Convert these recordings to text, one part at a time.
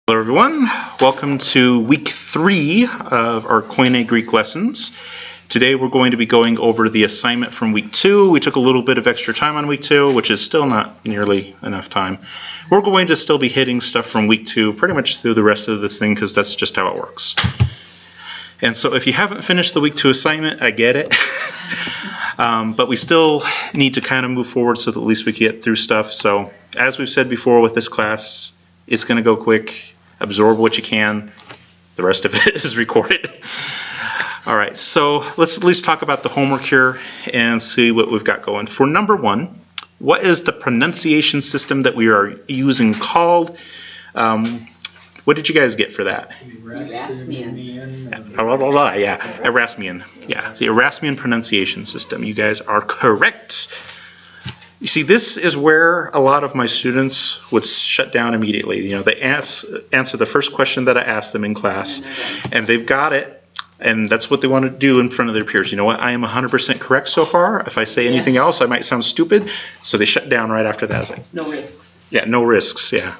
Hello everyone, welcome to week 3 of our Koine Greek lessons. Today we're going to be going over the assignment from week 2. We took a little bit of extra time on week 2, which is still not nearly enough time. We're going to still be hitting stuff from week 2 pretty much through the rest of this thing because that's just how it works. And so if you haven't finished the week 2 assignment, I get it. But we still need to kind of move forward so that at least we can get through stuff. So as we've said before with this class, it's going to go quick. Absorb what you can. The rest of it is recorded. All right, so let's at least talk about the homework here and see what we've got going. For number 1, what is the pronunciation system that we are using called? What did you guys get for that? Erasmian. Yeah, Erasmian. Yeah, the Erasmian pronunciation system. You guys are correct. You see, this is where a lot of my students would shut down immediately. You know, they answer the first question that I asked them in class, and they've got it, and that's what they want to do in front of their peers. You know what? I am 100% correct so far. If I say anything else, I might sound stupid. So they shut down right after that. It's like, no risks. Yeah, no risks. Yeah,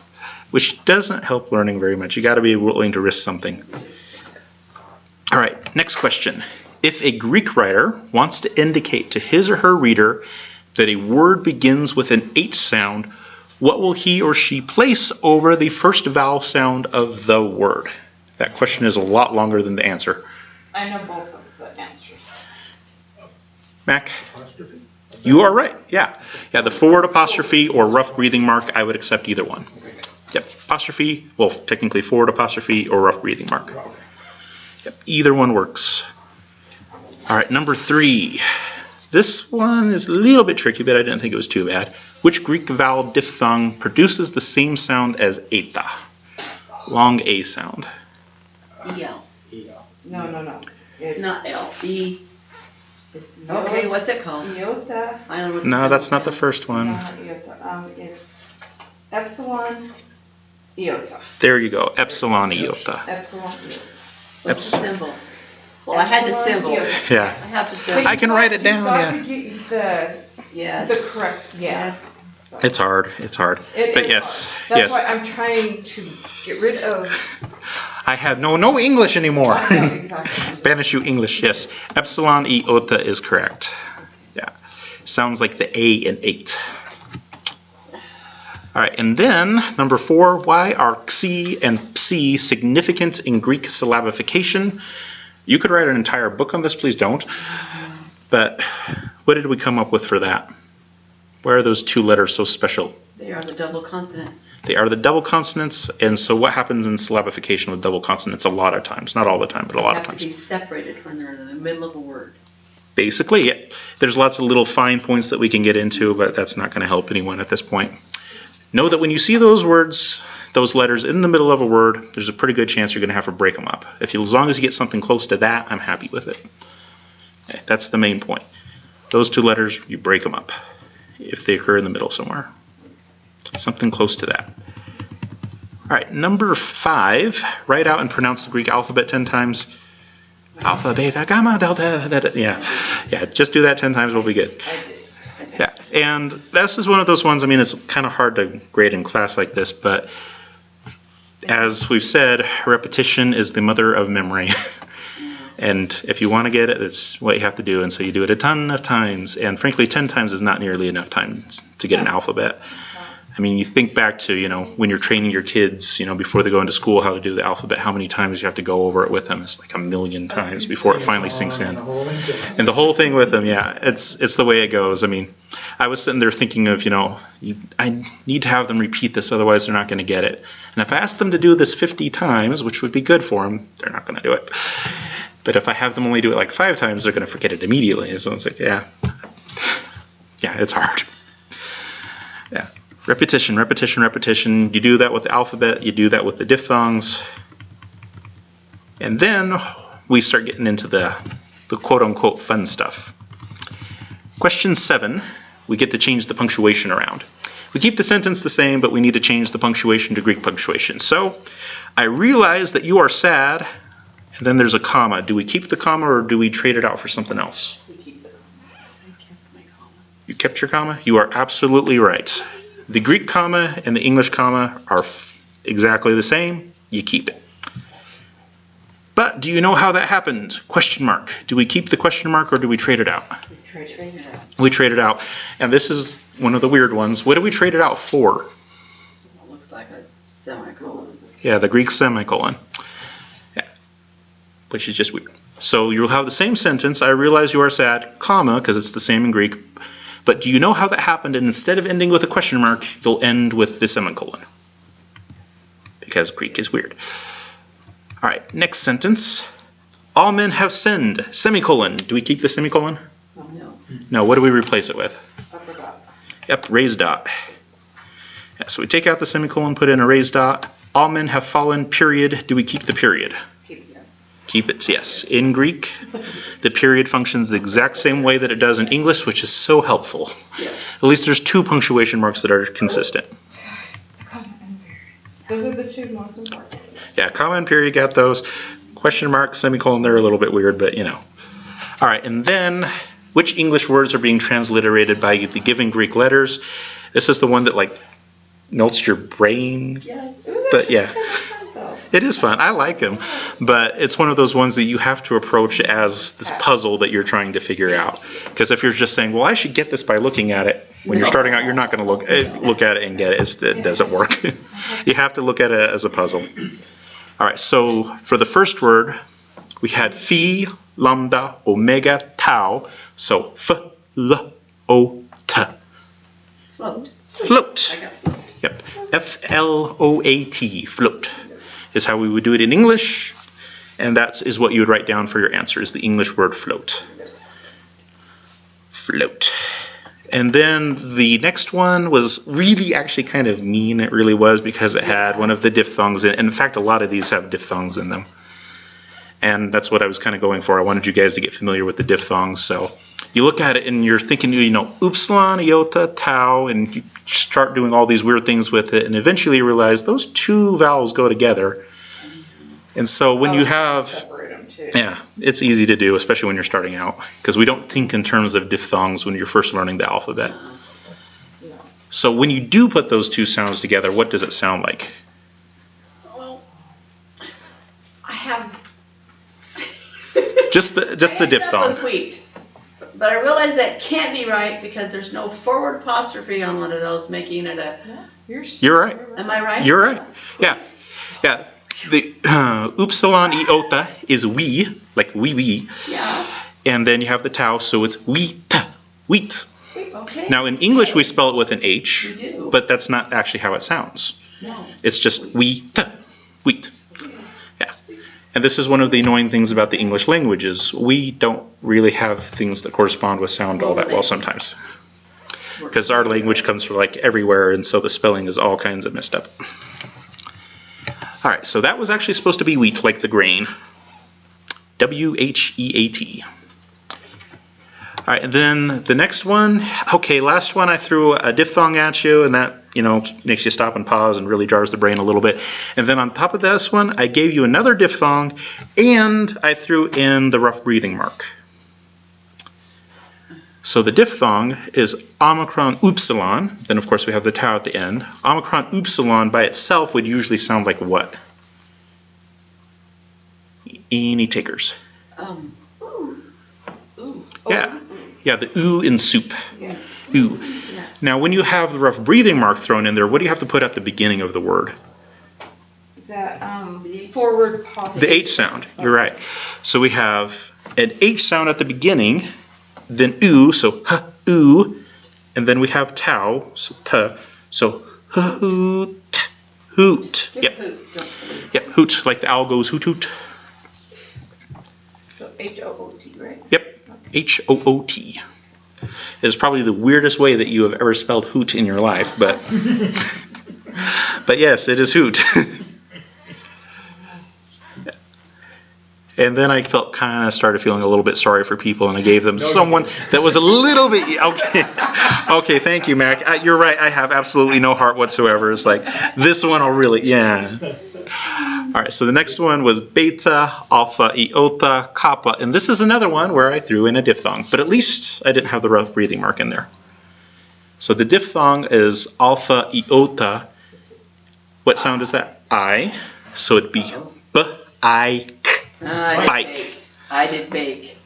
which doesn't help learning very much. You got to be willing to risk something. All right, next question. If a Greek writer wants to indicate to his or her reader that a word begins with an H sound, what will he or she place over the first vowel sound of the word? That question is a lot longer than the answer. I know both of the answers. Mac? Apostrophe? You are right, yeah. Yeah, the forward apostrophe or rough breathing mark, I would accept either one. Yep, apostrophe, well, technically forward apostrophe or rough breathing mark. Yep, either one works. All right, number 3. This one is a little bit tricky, but I didn't think it was too bad. Which Greek vowel diphthong produces the same sound as eta? Long A sound. E-L. No. It's not L. E. It's Okay, what's it called? Iota. I don't know what No, that's not the first one. Not iota. It's epsilon iota. There you go, epsilon iota. Epsilon iota. What's the symbol? Well, I had the symbol. Iota. Yeah. I have the symbol. I can write it down, You've got yeah. to get the correct, So It's hard, but yes, That's yes. why I'm trying to get rid of. I have no English anymore. I know, exactly. Banish you English, yes. Epsilon iota is correct. Yeah, sounds like the A in 8. All right, and then number 4, why are xi and psi significant in Greek syllabification? You could write an entire book on this, please don't. But what did we come up with for that? Why are those 2 letters so special? They are the double consonants. They are the double consonants, and so what happens in syllabification with double consonants a lot of times? Not all the time, but a lot of They have to be times. separated when they're in the middle of a word. Basically, yeah. There's lots of little fine points that we can get into, but that's not going to help anyone at this point. Know that when you see those words, those letters in the middle of a word, there's a pretty good chance you're going to have to break them up. As long as you get something close to that, I'm happy with it. Okay, that's the main point. Those 2 letters, you break them up if they occur in the middle somewhere. Something close to that. All right, number 5, write out and pronounce the Greek alphabet 10 times. Alpha, beta, gamma, delta, yeah, just do that 10 times, we'll be good. Yeah, and this is one of those ones, I mean, it's kind of hard to grade in class like this, but as we've said, repetition is the mother of memory. And if you want to get it, that's what you have to do. And so you do it a ton of times. And frankly, 10 times is not nearly enough time to get an alphabet. I mean, you think back to, you know, when you're training your kids, you know, before they go into school, how to do the alphabet, how many times you have to go over it with them. It's like a million times before it finally sinks in. And the whole thing with them, yeah, it's the way it goes. I mean, I was sitting there thinking of, you know, I need to have them repeat this, otherwise they're not going to get it. And if I ask them to do this 50 times, which would be good for them, they're not going to do it. But if I have them only do it like 5 times, they're going to forget it immediately. So it's like, yeah, it's hard. Yeah. Repetition, repetition, repetition. You do that with the alphabet. You do that with the diphthongs. And then we start getting into the quote-unquote fun stuff. Question 7, we get to change the punctuation around. We keep the sentence the same, but we need to change the punctuation to Greek punctuation. So, I realize that you are sad, and then there's a comma. Do we keep the comma or do we trade it out for something else? We keep the comma. I kept my comma. You kept your comma? You are absolutely right. The Greek comma and the English comma are exactly the same, you keep it. But do you know how that happened? Question mark. Do we keep the question mark or do we trade it out? We trade it out. We trade it out. And this is one of the weird ones. What do we trade it out for? It looks like a semicolon. Yeah, the Greek semicolon. Yeah. Which is just weird. So you'll have the same sentence, I realize you are sad, comma, because it's the same in Greek. But do you know how that happened? And instead of ending with a question mark, you'll end with the semicolon. Because Greek is weird. All right, next sentence. All men have sinned, semicolon. Do we keep the semicolon? No. No, what do we replace it with? Upper dot. Yep, raised dot. Yeah, so we take out the semicolon, put in a raised dot. All men have fallen, period. Do we keep the period? Keep it, yes. Keep it, yes. In Greek, the period functions the exact same way that it does in English, which is so helpful. Yeah. At least there's 2 punctuation marks that are consistent. Comma and period. Those are the 2 most important. Yeah, comma and period, got those. Question mark, semicolon, they're a little bit weird, but you know. All right, and then which English words are being transliterated by the given Greek letters? This is the one that like melts your brain. Yes. But yeah, it is fun. I like them, but it's one of those ones that you have to approach as this puzzle that you're trying to figure out. Because if you're just saying, well, I should get this by looking at it, when you're starting out, you're not going to look at it and get it. It doesn't work. You have to look at it as a puzzle. All right, so for the first word, we had phi, lambda, omega, tau. So f, l, o, t. Float. Float. I got float. Yep. F-L-O-A-T, float, is how we would do it in English. And that is what you would write down for your answer, is the English word float. Float. And then the next one was really actually kind of mean. It really was, because it had one of the diphthongs in it. In fact, a lot of these have diphthongs in them. And that's what I was kind of going for. I wanted you guys to get familiar with the diphthongs. So you look at it and you're thinking, you know, upsilon, iota, tau, and you start doing all these weird things with it. And eventually you realize those 2 vowels go together. And so when you have... Separate them too. Yeah, it's easy to do, especially when you're starting out, because we don't think in terms of diphthongs when you're first learning the alphabet. No. So when you do put those 2 sounds together, what does it sound like? Well, I have... Just the I ended up diphthong. with wheat. But I realize that can't be right because there's no forward apostrophe on one of those, making it a... You're right. Am I right? You're right. Yeah. Yeah. The upsilon iota is we, like wee. Yeah. And then you have the tau, so it's wheat. Wheat. Okay. Now in English we spell it with an H, We do. but that's not actually how it sounds. No. It's just wheat. Wheat. Yeah. And this is one of the annoying things about the English language is we don't really have things that correspond with sound all that well sometimes. Because our language comes from like everywhere, and so the spelling is all kinds of messed up. All right, so that was actually supposed to be wheat, like the grain. W-H-E-A-T. All right, and then the next one, okay, last one I threw a diphthong at you, and that, you know, makes you stop and pause and really jars the brain a little bit. And then on top of this one, I gave you another diphthong, and I threw in the rough breathing mark. So the diphthong is omicron upsilon. Then, of course, we have the tau at the end. Omicron upsilon by itself would usually sound like what? Any takers? Ooh. Ooh. Yeah. Yeah, the oo in soup. Yeah. Ooh. Yeah. Now, when you have the rough breathing mark thrown in there, what do you have to put at the beginning of the word? The forward apostrophe. The H sound. You're right. So we have an H sound at the beginning, then oo, so h, oo, and then we have tau, so t, so hoot, hoot. Yep. Yep, hoot, like the owl goes hoot hoot. So H-O-O-T, right? Yep, H-O-O-T. It is probably the weirdest way that you have ever spelled hoot in your life, but but yes, it is hoot. And then I started feeling a little bit sorry for people, and I gave them someone that was a little bit, okay, thank you, Mac. You're right, I have absolutely no heart whatsoever. It's like, this one will really, yeah. All right, so the next one was beta, alpha, iota, kappa, and this is another one where I threw in a diphthong, but at least I didn't have the rough breathing mark in there. So the diphthong is alpha, iota. What sound is that? I, so it'd be b-I-k. Bike. I did bake.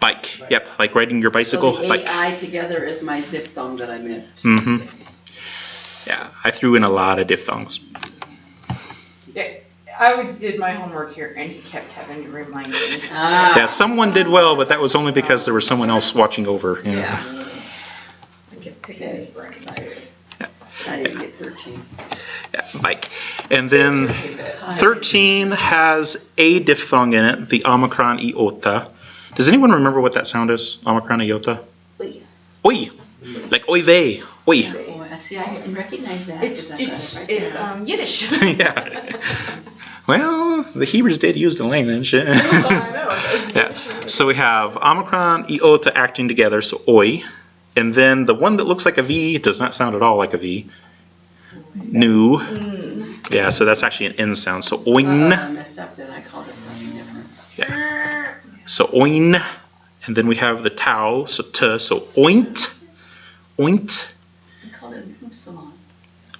Bike. Yep, like riding your bicycle. So the bike. AI together is my diphthong that I missed. Mm-hmm. Yeah, I threw in a lot of diphthongs. Yeah, I did my homework here, and he kept having to remind me. Yeah, someone did well, but that was only because there was someone else watching over. You know. Yeah. I kept picking his brain. I didn't get 13. Yeah, bike. And then 13 has a diphthong in it, the omicron iota. Does anyone remember what that sound is? Omicron iota? Oi. Oi. Like oy vey. Oi. Oh, see, I didn't recognize that. It's Yiddish. Yeah. Well, the Hebrews did use the language. I know. Yeah. So we have omicron, iota acting together, so oi. And then the one that looks like a V does not sound at all like a V. Nu. Yeah, so that's actually an N sound. So oin. I messed up then. I called it something different. Yeah. So oin. And then we have the tau, so t, so oint. Oint. I called it an upsilon.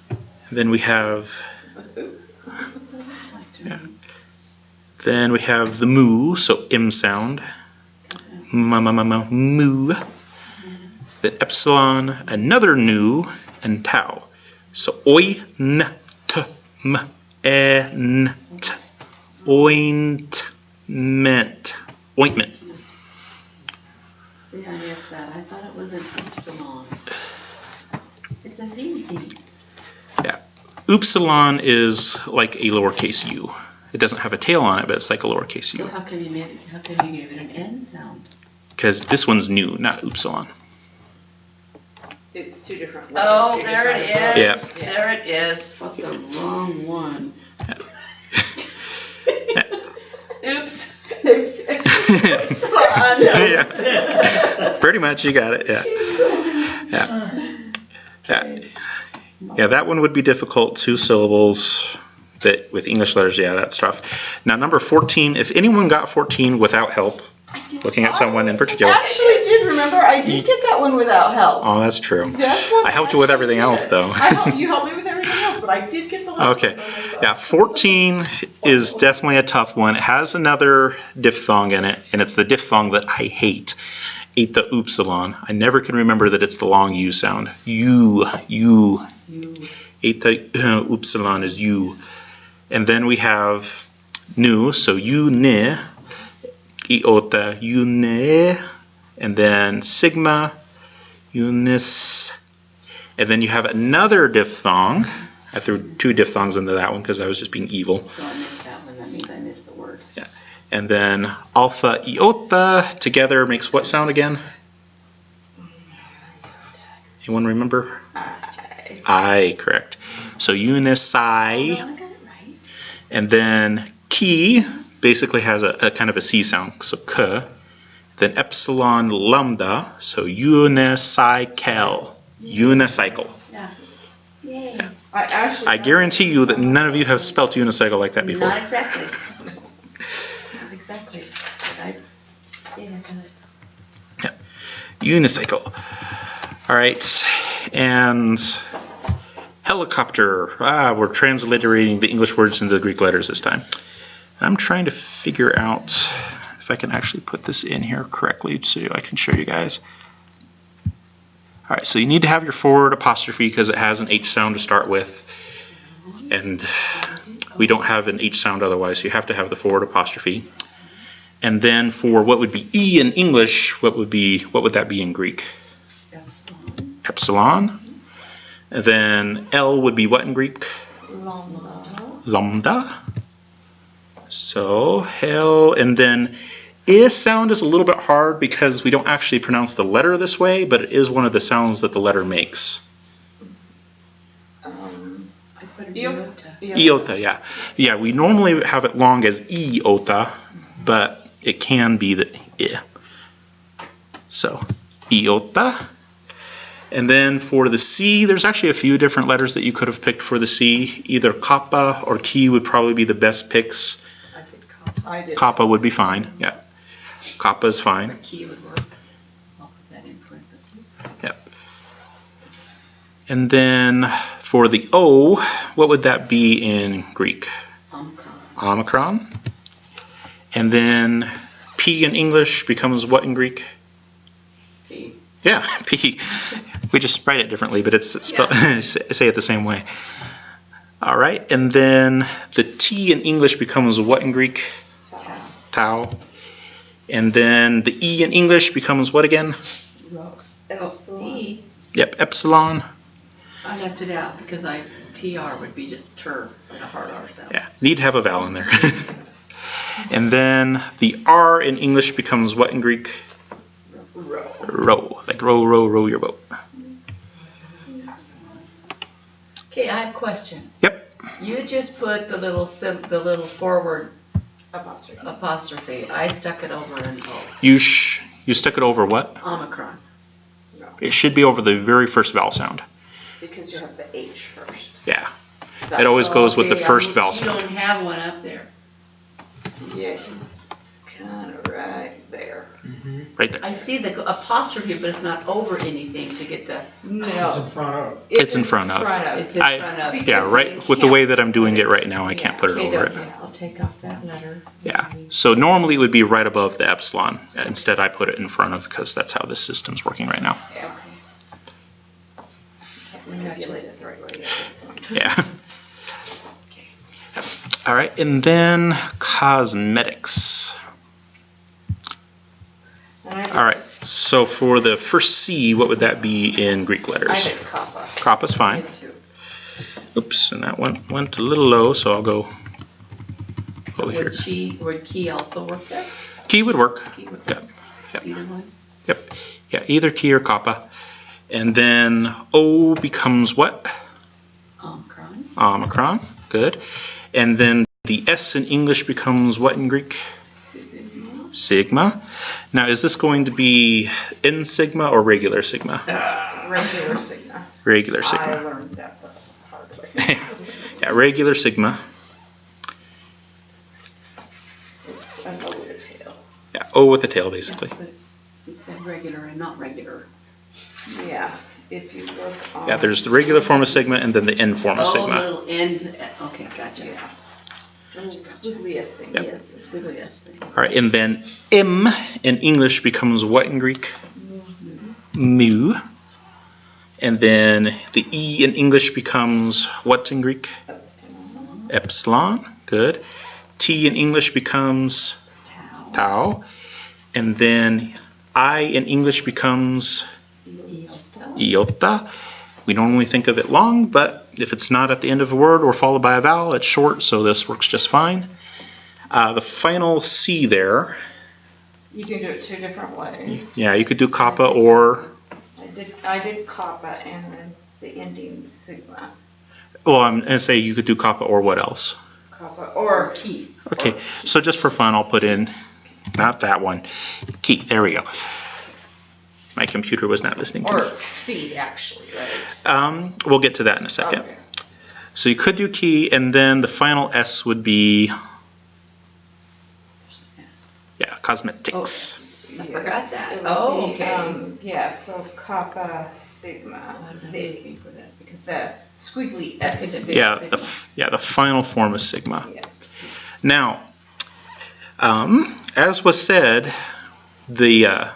And then we have. Yeah. Then we have the mu, so M sound. Mu. The epsilon, another nu, and tau. So oi, n, t, m, e, n, t. Ointment. Ointment. See, I missed that. I thought it was an upsilon. It's a V. Yeah. Upsilon is like a lowercase u. It doesn't have a tail on it, but it's like a lowercase u. So how come you gave it an N sound? Because this one's nu, not upsilon. It's two different letters. Oh, there it is. Yeah. There it is. But the wrong one. Oops. Oops. Upsilon. Yeah. Pretty much, you got it. Yeah. Yeah. Yeah, that one would be difficult. 2 syllables. That with English letters, yeah, that's tough. Now, number 14. If anyone got 14 without help, looking at someone in particular. I actually did remember. I did get that one without help. Oh, that's true. That's what I helped you with everything else, though. You helped me with everything else, but I did get the last Okay. one by myself. Yeah, 14 is definitely a tough one. It has another diphthong in it, and it's the diphthong that I hate. Eta upsilon. I never can remember that it's the long U sound. U. Eta upsilon is U. And then we have nu, so u ne, iota, u ne, and then sigma, unis. And then you have another diphthong. I threw 2 diphthongs into that one because I was just being evil. So I missed that one. That means I missed the word. Yeah. And then alpha, iota together makes what sound again? Anyone remember? I, correct. So unisi. I got it right. And then ki basically has a kind of a C sound, so k. Then epsilon lambda, so unicycle. Unicycle. Yeah. Yay. I guarantee you that none of you have spelt unicycle like that before. Not exactly. Not exactly. But I got it. Yeah. Unicycle. All right. And helicopter. We're transliterating the English words into the Greek letters this time. I'm trying to figure out if I can actually put this in here correctly so I can show you guys. All right, so you need to have your forward apostrophe because it has an H sound to start with. And we don't have an H sound otherwise, so you have to have the forward apostrophe. And then for what would be E in English, what would that be in Greek? Epsilon. Epsilon. And then L would be what in Greek? Lambda. Lambda. So hell, and then I sound is a little bit hard because we don't actually pronounce the letter this way, but it is one of the sounds that the letter makes. I put an iota. Iota, yeah. Yeah, we normally have it long as iota, but it can be the I. So, iota. And then for the C, there's actually a few different letters that you could have picked for the C. Either kappa or ki would probably be the best picks. I did kappa. I did. Kappa would be fine, yeah. Kappa is fine. Key would work. I'll put that in parentheses. Yep. And then for the O, what would that be in Greek? Omicron. Omicron. And then P in English becomes what in Greek? T. Yeah, P. We just write it differently, but it's say it the same way. All right, and then the T in English becomes what in Greek? Tau. Tau. And then the E in English becomes what again? E. Yep, epsilon. I left it out because TR would be just tur, like a hard R sound. Yeah, need to have a vowel in there. And then the R in English becomes what in Greek? Row. Row. Like row your boat. Okay, I have a question. Yep. You just put the little forward Apostrophe. I stuck it over an O. You stuck it over what? Omicron. No, It should be over the very first vowel sound. because you have the H first. Yeah. It always goes with the Okay, first vowel You sound. don't have one up there. Yeah, it's kind of right there. Right there. I see the apostrophe, but it's not over anything to get the. No. It's in front of. It's in front of. It's in I- front of. Because Yeah, right. you With the can't way that I'm doing put it right now, I can't put it Okay, over it. okay, I'll take off that letter. Yeah. So normally it would be right above the epsilon. Instead, I put it in front of because that's how this system's working right now. Yeah. Can't manipulate it the right way at this point. Yeah. All right, and then cosmetics. And I did, All right. So for the first C, what would that be in Greek I letters? did kappa. Kappa's fine. Oops, and that one went a little low, so I'll go over here. Would key also work there? Key would work. Key would Yeah. work. Yep. Either one? Yep. Yeah, either key or kappa. And then O becomes what? Omicron. Omicron. Good. And then the S in English becomes what in Greek? Sigma. Sigma. Now, is this going to be in sigma or regular sigma? Regular sigma. Regular I sigma. learned that the hard way. Yeah, regular sigma. It's an O with a tail. Yeah, O with a tail, basically. Yeah, but you said regular and not regular. Yeah, if you look on. Yeah, there's the regular form of sigma and then the end form of Oh, sigma. little end. Okay, gotcha. Yeah. Little squiggly S thing. Yep. Yes, the squiggly S thing. All right, and then M in English becomes what in Greek? Mu. And then the E in English becomes what in Greek? Epsilon. Good. T in English becomes Tau. tau. And then I in English becomes Iota. iota. We normally think of it long, but if it's not at the end of a word or followed by a vowel, it's short, so this works just fine. The final C there, You can do it two different ways. yeah, you could do kappa or, I did kappa and then the ending sigma. well, I'm going to say you could do kappa or what else? Kappa Or or key. Okay, so just for fun, I'll put in, not that one, key, there we go. My computer was not listening to me. or C actually, right? We'll get to that in a second. Okay. So you could do key, and then the final S would be, yeah, cosmetics. I forgot that. It would Oh, be, okay. yeah, so kappa sigma. I'm The, looking for that because the squiggly That's S. in the Yeah, sigma. the final form is sigma. Yes. Now, as was said, the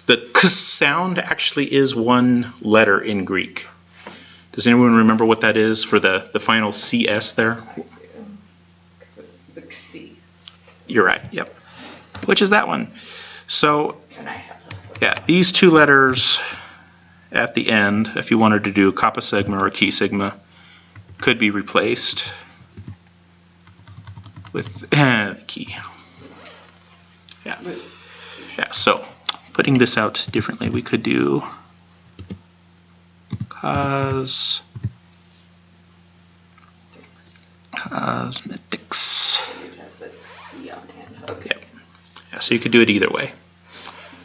k sound actually is one letter in Greek. Does anyone remember what that is for the final CS there? The C. You're right, yep. Which is that one. So, And I have yeah, these two letters at the end, if you wanted to do kappa sigma or key sigma, could be replaced with the key. Yeah. Yeah, so putting this out differently, we could do cosmetics. you have the C on the end. Okay. Yep. Yeah, so you could do it either way.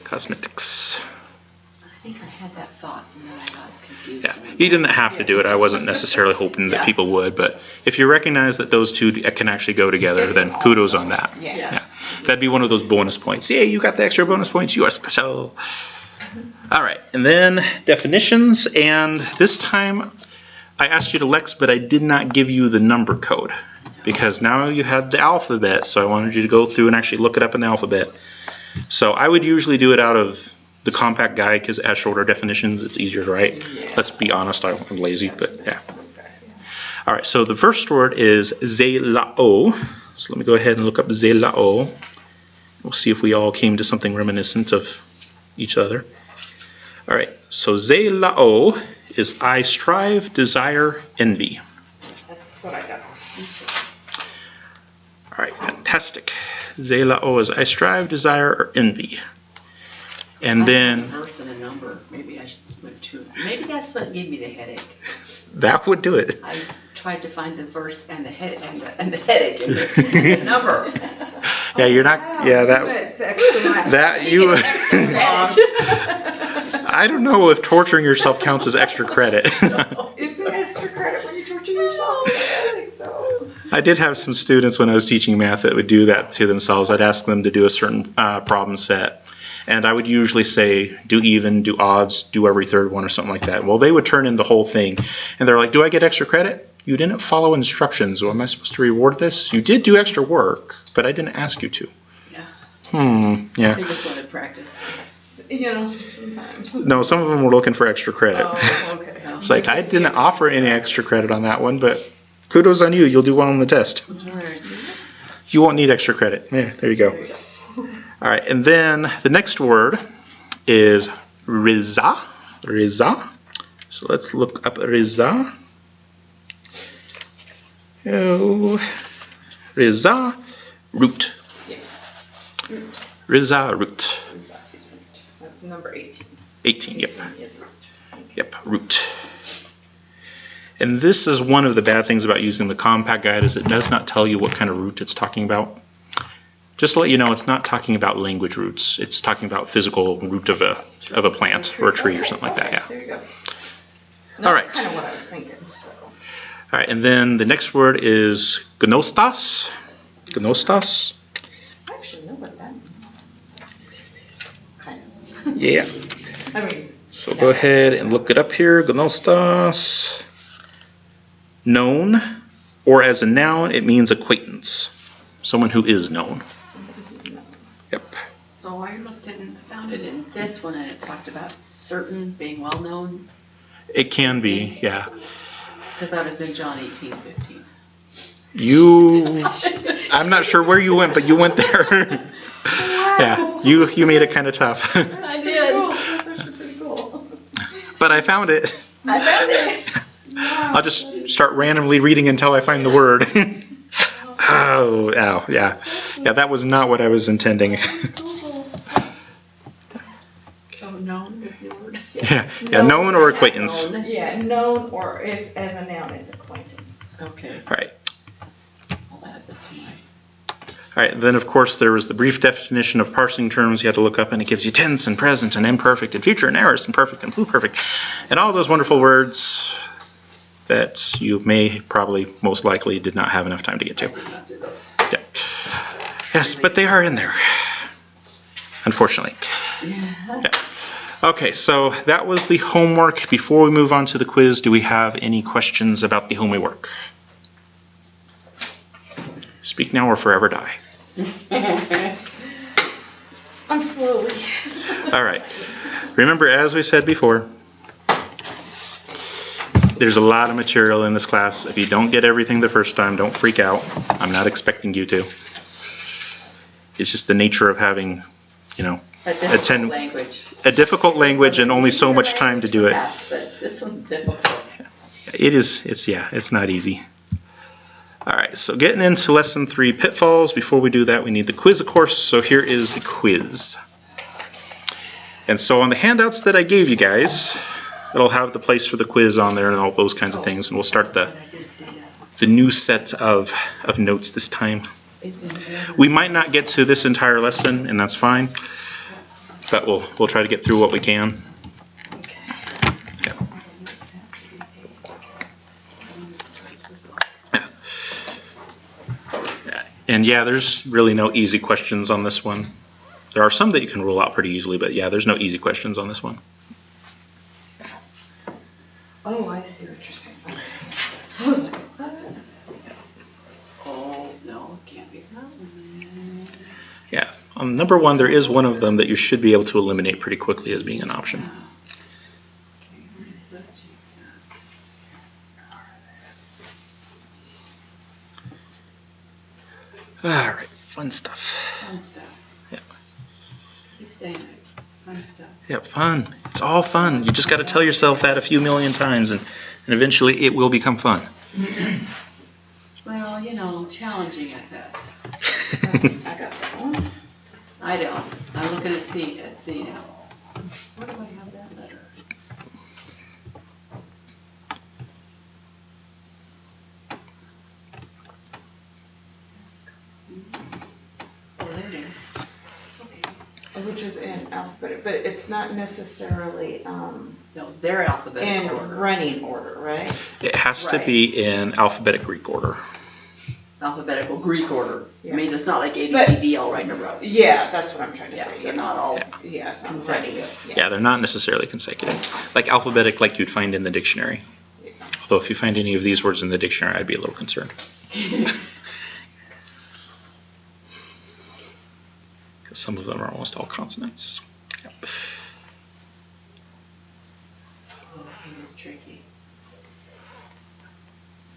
Cosmetics. I think I had that thought and then I got confused. Yeah, you didn't have to do it. I wasn't necessarily hoping that people would, but if you recognize that those two can actually go together, then kudos on that. Yeah. Yeah. That'd be one of those bonus points. Yeah, you got the extra bonus points. You are special. All right, and then definitions, and this time I asked you to Lex, but I did not give you the number code because now you had the alphabet, so I wanted you to go through and actually look it up in the alphabet. So I would usually do it out of the compact guide because it has shorter definitions. It's easier to write. Yeah. Let's be honest, I'm lazy, but yeah. All right, so the first word is zelao. So let me go ahead and look up zelao. We'll see if we all came to something reminiscent of each other. All right, so zelao is I strive, desire, envy. That's what I got. All right, fantastic. Zelao is I strive, desire, or envy. And I then have a verse and a number. Maybe I should put two. Maybe that's what gave me the headache. that would do it. I tried to find the verse and the head and the headache and the number. Yeah, you're not. Yeah, that you. I don't know if torturing yourself counts as extra credit. Is it extra credit when you torture yourself? I don't think so. I did have some students when I was teaching math that would do that to themselves. I'd ask them to do a certain problem set. And I would usually say, do even, do odds, do every third one or something like that. Well, they would turn in the whole thing. And they're like, do I get extra credit? You didn't follow instructions. So am I supposed to reward this? You did do extra work, but I didn't ask you to. Yeah. Yeah. They just wanted practice. You know, sometimes. No, some of them were looking for extra credit. Oh, okay. It's like, I didn't offer any extra credit on that one, but kudos on you. You'll do well on the test. All right. You won't need extra credit. Yeah, there you go. There you go. All right, and then the next word is riza. Riza. So let's look up riza. Oh, riza, root. Yes. Riza, root. That's number 18. 18, yep. Yes, root. Yep, root. And this is one of the bad things about using the compact guide is it does not tell you what kind of root it's talking about. Just to let you know, it's not talking about language roots. It's talking about physical root of a plant or a tree or something like that. Yeah. There you go. All right. That's kind of what I was thinking. So. All right, and then the next word is gnostas. Gnostas. I actually know what that means. Kind of. Yeah. I mean. So go ahead and look it up here. Gnostas. Known, or as a noun, it means acquaintance. Someone who is known. Yep. So I looked and found it in this one, and it talked about certain being well known. It can be, yeah. Because that was in John 18:15. I'm not sure where you went, but you went there. Yeah, you made it kind of tough. I did. That's actually pretty cool. But I found it. I found it. I'll just start randomly reading until I find the word. Oh, yeah. Yeah, that was not what I was intending. So known is the word. Yeah, known or acquaintance. Known. Yeah, known, or if as a noun, it's acquaintance. Okay. All right. I'll add that to my. All right, then of course there was the brief definition of parsing terms you had to look up, and it gives you tense and present and imperfect and future and aorist and perfect and pluperfect and all those wonderful words that you may probably most likely did not have enough time to get to. I did not do those. Yeah. Yes, but they are in there, unfortunately. Yeah. Yeah. Okay, so that was the homework. Before we move on to the quiz, do we have any questions about the homework? Speak now or forever die. I'm slowly. All right. Remember, as we said before, there's a lot of material in this class. If you don't get everything the first time, don't freak out. I'm not expecting you to. It's just the nature of having, A difficult language. And only so much time to do it. Yes, but this one's difficult. It's not easy. All right, so getting into lesson 3, pitfalls. Before we do that, we need the quiz, of course. So here is the quiz. And so on the handouts that I gave you guys, it'll have the place for the quiz on there and all those kinds of things. And we'll start the new set of notes this time. We might not get to this entire lesson, and that's fine. But we'll try to get through what we can. And yeah, there's really no easy questions on this one. There are some that you can rule out pretty easily, but yeah, there's no easy questions on this one. Oh, I see what you're saying. Okay. I was like, what? Oh, no, it can't be that one. Yeah, on number 1, there is one of them that you should be able to eliminate pretty quickly as being an option. Okay, where's the cheeks at? All right, fun stuff. Fun stuff. Yep. Keep saying it. Fun stuff. Yep, fun. It's all fun. You just got to tell yourself that a few million times, and eventually it will become fun. Well, you know, challenging at best. I got that one. I don't. I'm looking at C now. Where do I have that letter? Oh, there it is. Okay. Which is in alphabet, but it's not necessarily No, they're alphabetical in order. running order, right? It has to be in alphabetic Greek order. Alphabetical Greek order. Yeah. It means it's not like A, B, But- C, D, all right in a row. Yeah, that's what I'm trying to Yeah, say. they're not all Yeah, it's not consecutive. running. Yeah, they're not necessarily consecutive. Like alphabetic, like you'd find in the dictionary. Yeah. Although if you find any of these words in the dictionary, I'd be a little concerned. Because some of them are almost all consonants. Yep. Oh, he was tricky.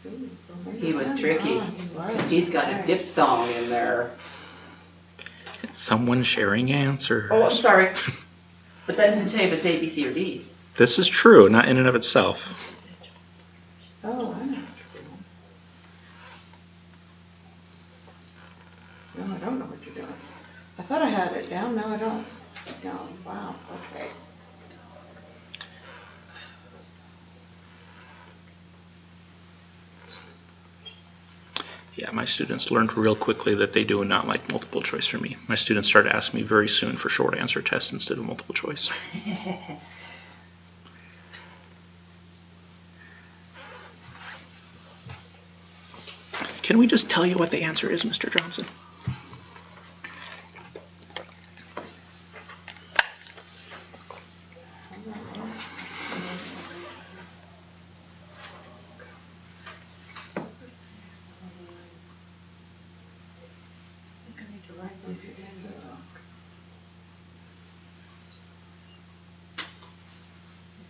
Ooh, He was tricky. He was. He's got a diphthong in there. It's someone sharing answers. Oh, I'm sorry. But that doesn't tell you if it's A, B, C, or D. This is true, not in and of itself. Oh, I know what you're saying. No, I don't know what you're doing. I thought I had it down. No, I don't. No. Wow. Okay. Yeah, my students learned real quickly that they do not like multiple choice from me. My students started asking me very soon for short answer tests instead of multiple choice. Can we just tell you what the answer is, Mr. Johnson?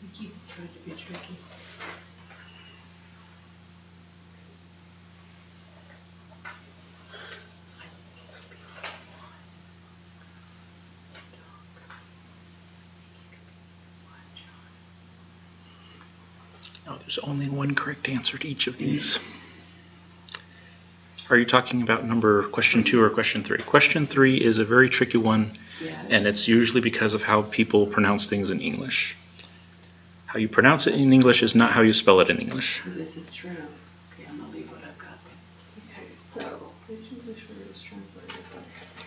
He keeps trying to be tricky. No, there's only one correct answer to each of these. Are you talking about question 2 or question 3? Question 3 is a very tricky one, Yes. and it's usually because of how people pronounce things in English. How you pronounce it in English is not how you spell it in English. This is true. Okay, I'm gonna leave what I've got there. Okay. So, which English word is translated? Okay.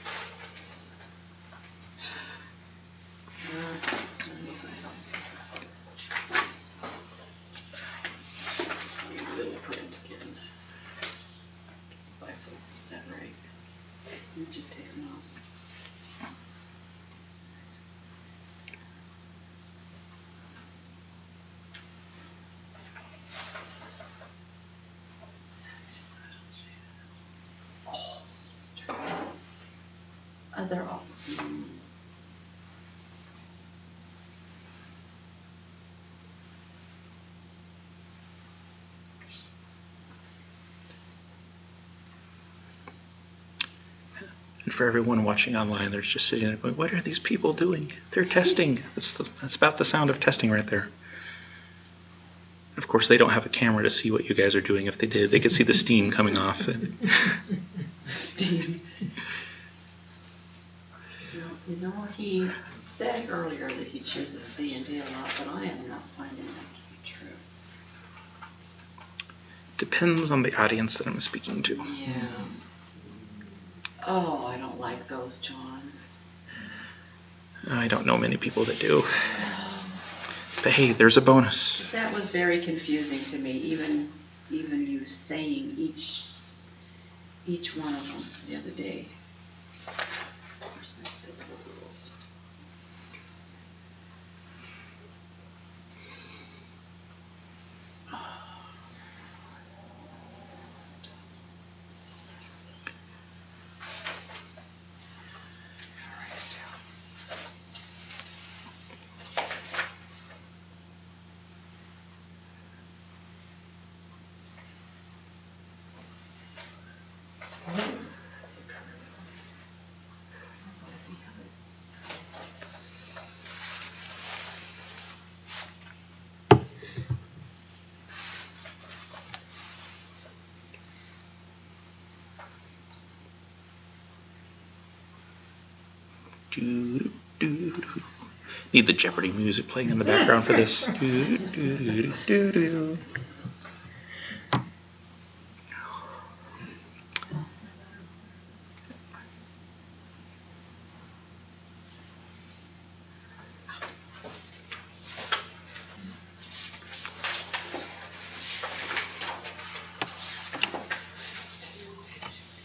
Let me find out. Little print again. If I focus that right. Let me just take them off. Oh, it's true. They're all. And for everyone watching online, they're just sitting there going, what are these people doing? They're testing. That's about the sound of testing right there. Of course, they don't have a camera to see what you guys are doing. If they did, they could see the steam coming off. Steam. You know, he said earlier that he chooses C and D a lot, but I am not finding that to be true. Depends on the audience that I'm speaking to. Yeah. Oh, I don't like those, John. I don't know many people that do. But hey, there's a bonus. That was very confusing to me, even you saying each one of them the other day. Where's my silver rules? Need the Jeopardy music playing in the background for this. Doo, doo, doo, doo, doo.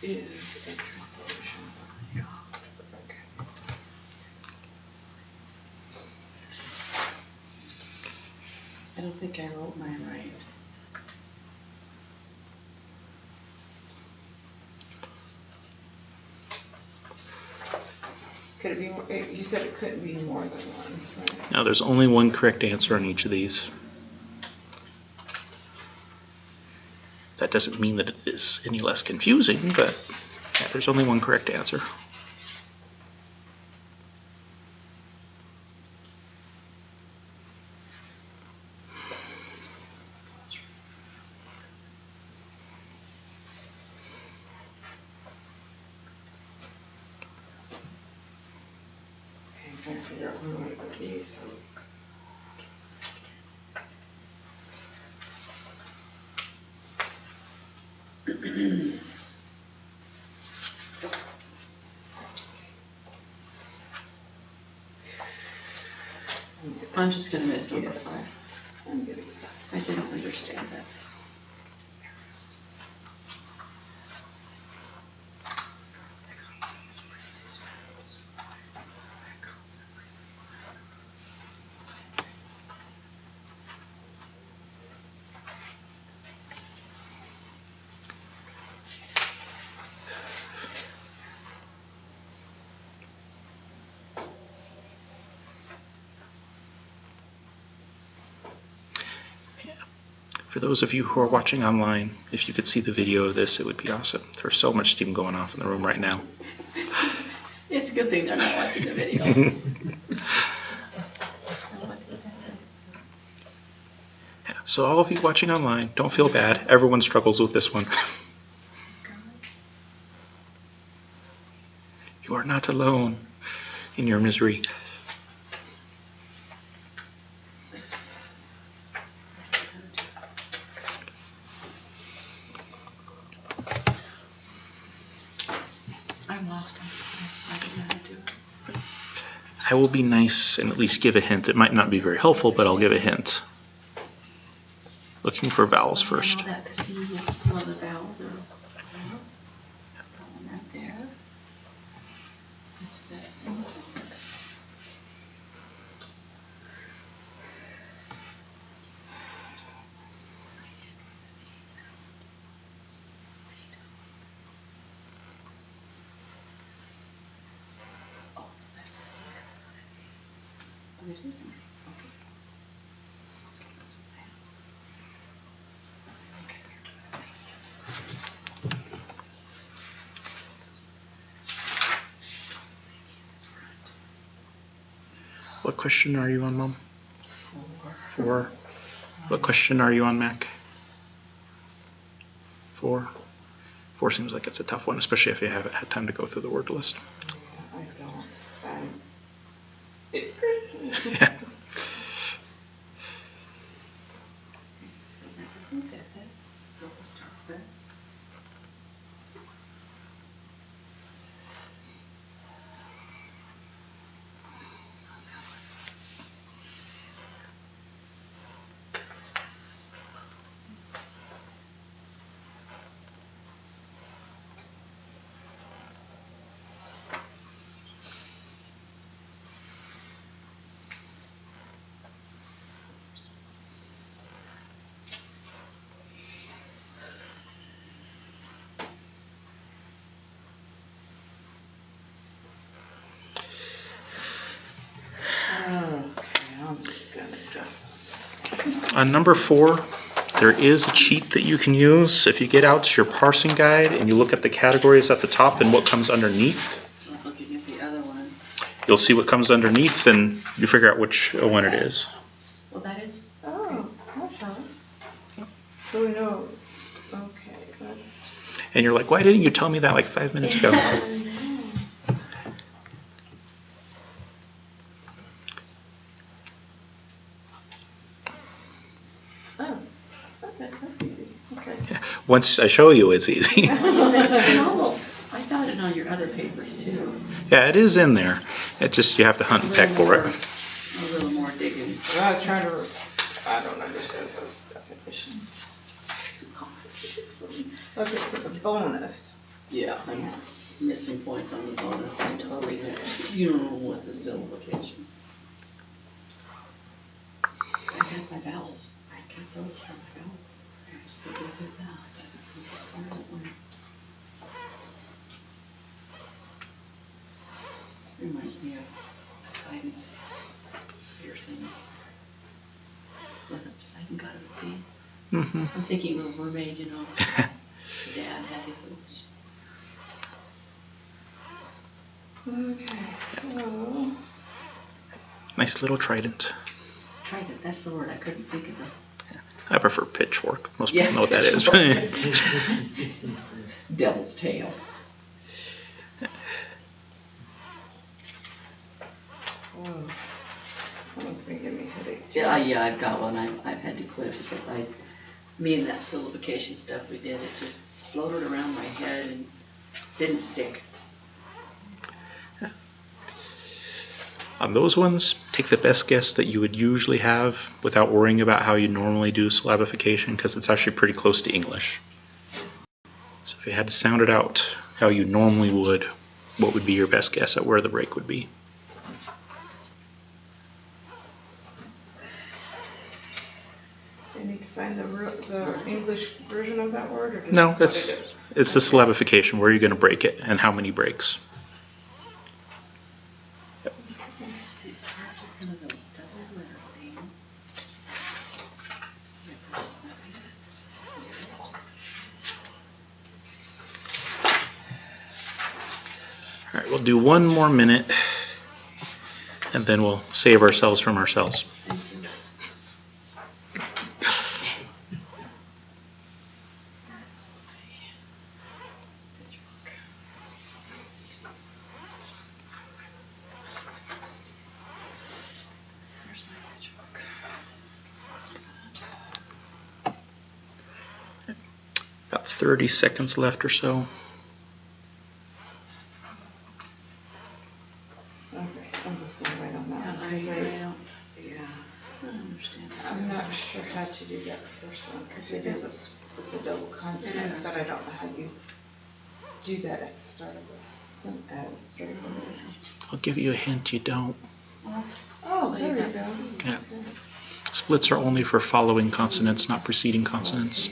Is a translation. Yeah. Okay. I don't think I wrote mine right. Could it be more? You said it couldn't be more than one, right? Now there's only one correct answer on each of these. That doesn't mean that it is any less confusing, but yeah, there's only one correct answer. Okay, I'm trying to figure out where I'm going to be, so. I'm just gonna miss number Yes. 5. I'm getting this. I didn't understand that. For those of you who are watching online, if you could see the video of this, it would be awesome. There's so much steam going off in the room right now. It's a good thing they're not watching the video. Yeah, so all of you watching online, don't feel bad. Everyone struggles with this one. You are not alone in your misery. I'm lost. I don't know how to do it. I will be nice and at least give a hint. It might not be very helpful, but I'll give a hint. Looking for vowels first. I know that because he is one of the vowels are right there. That's that. Oh, that's a C. Oh, it isn't. Okay. That's what I have. What question are you on, Mom? 4. 4. What question are you on, Mac? 4. 4 seems like it's a tough one, especially if you haven't had time to go through the word list. I don't. Yeah. So that doesn't fit that. So we'll start with. On number 4, there is a cheat that you can use. If you get out to your parsing guide and you look at the categories at the top and what comes underneath, I was looking at the other one. you'll see what comes underneath and you figure out which one it is. Well, that is. Oh, that helps. So we know, okay, that's. And you're like, why didn't you tell me that like 5 minutes ago? Oh, okay, that's easy. Okay. Once I show you, it's easy. Almost. I found it on your other papers too. Yeah, it is in there. It just, you have to hunt and peck for it. A little more digging. Well, I try to, I don't understand those definitions. Too complicated for me. Okay, so the bonus. Yeah, I'm missing points on the bonus. I'm totally assume with the simplification. I had my vowels. I got those from my vowels. I was looking at that. That's as far as it went. Reminds me of Poseidon's spear thing. Wasn't Poseidon god of the sea? Mm-hmm. I'm thinking Little Mermaid, you know. Dad had his those. Okay, so. Nice little trident. Trident, that's the word. I couldn't think of it. I prefer pitchfork. Most people know what that is. Devil's tail. Oh, someone's gonna give me a headache. Yeah, I've got one. I've had to quit because me and that simplification stuff we did, it just floated around my head and didn't stick. On those ones, take the best guess that you would usually have without worrying about how you normally do syllabification, because it's actually pretty close to English. So if you had to sound it out how you normally would, what would be your best guess at where the break would be? Do you need to find the English version of that word? Or just No, what it is? it's the syllabification. Where are you going to break it and how many breaks? See, start with one of those double letter things. All right, we'll do one more minute and then we'll save ourselves from ourselves. About 30 seconds left or so. Okay, I'm just gonna write on that one. because I understand. I'm not sure how to do that first one, because it is it's a double consonant, but I don't know how you do that at the start of the start of the word. I'll give you a hint, you don't. Oh, So there you you have go. to see. Yeah. Splits are only for following consonants, not preceding consonants.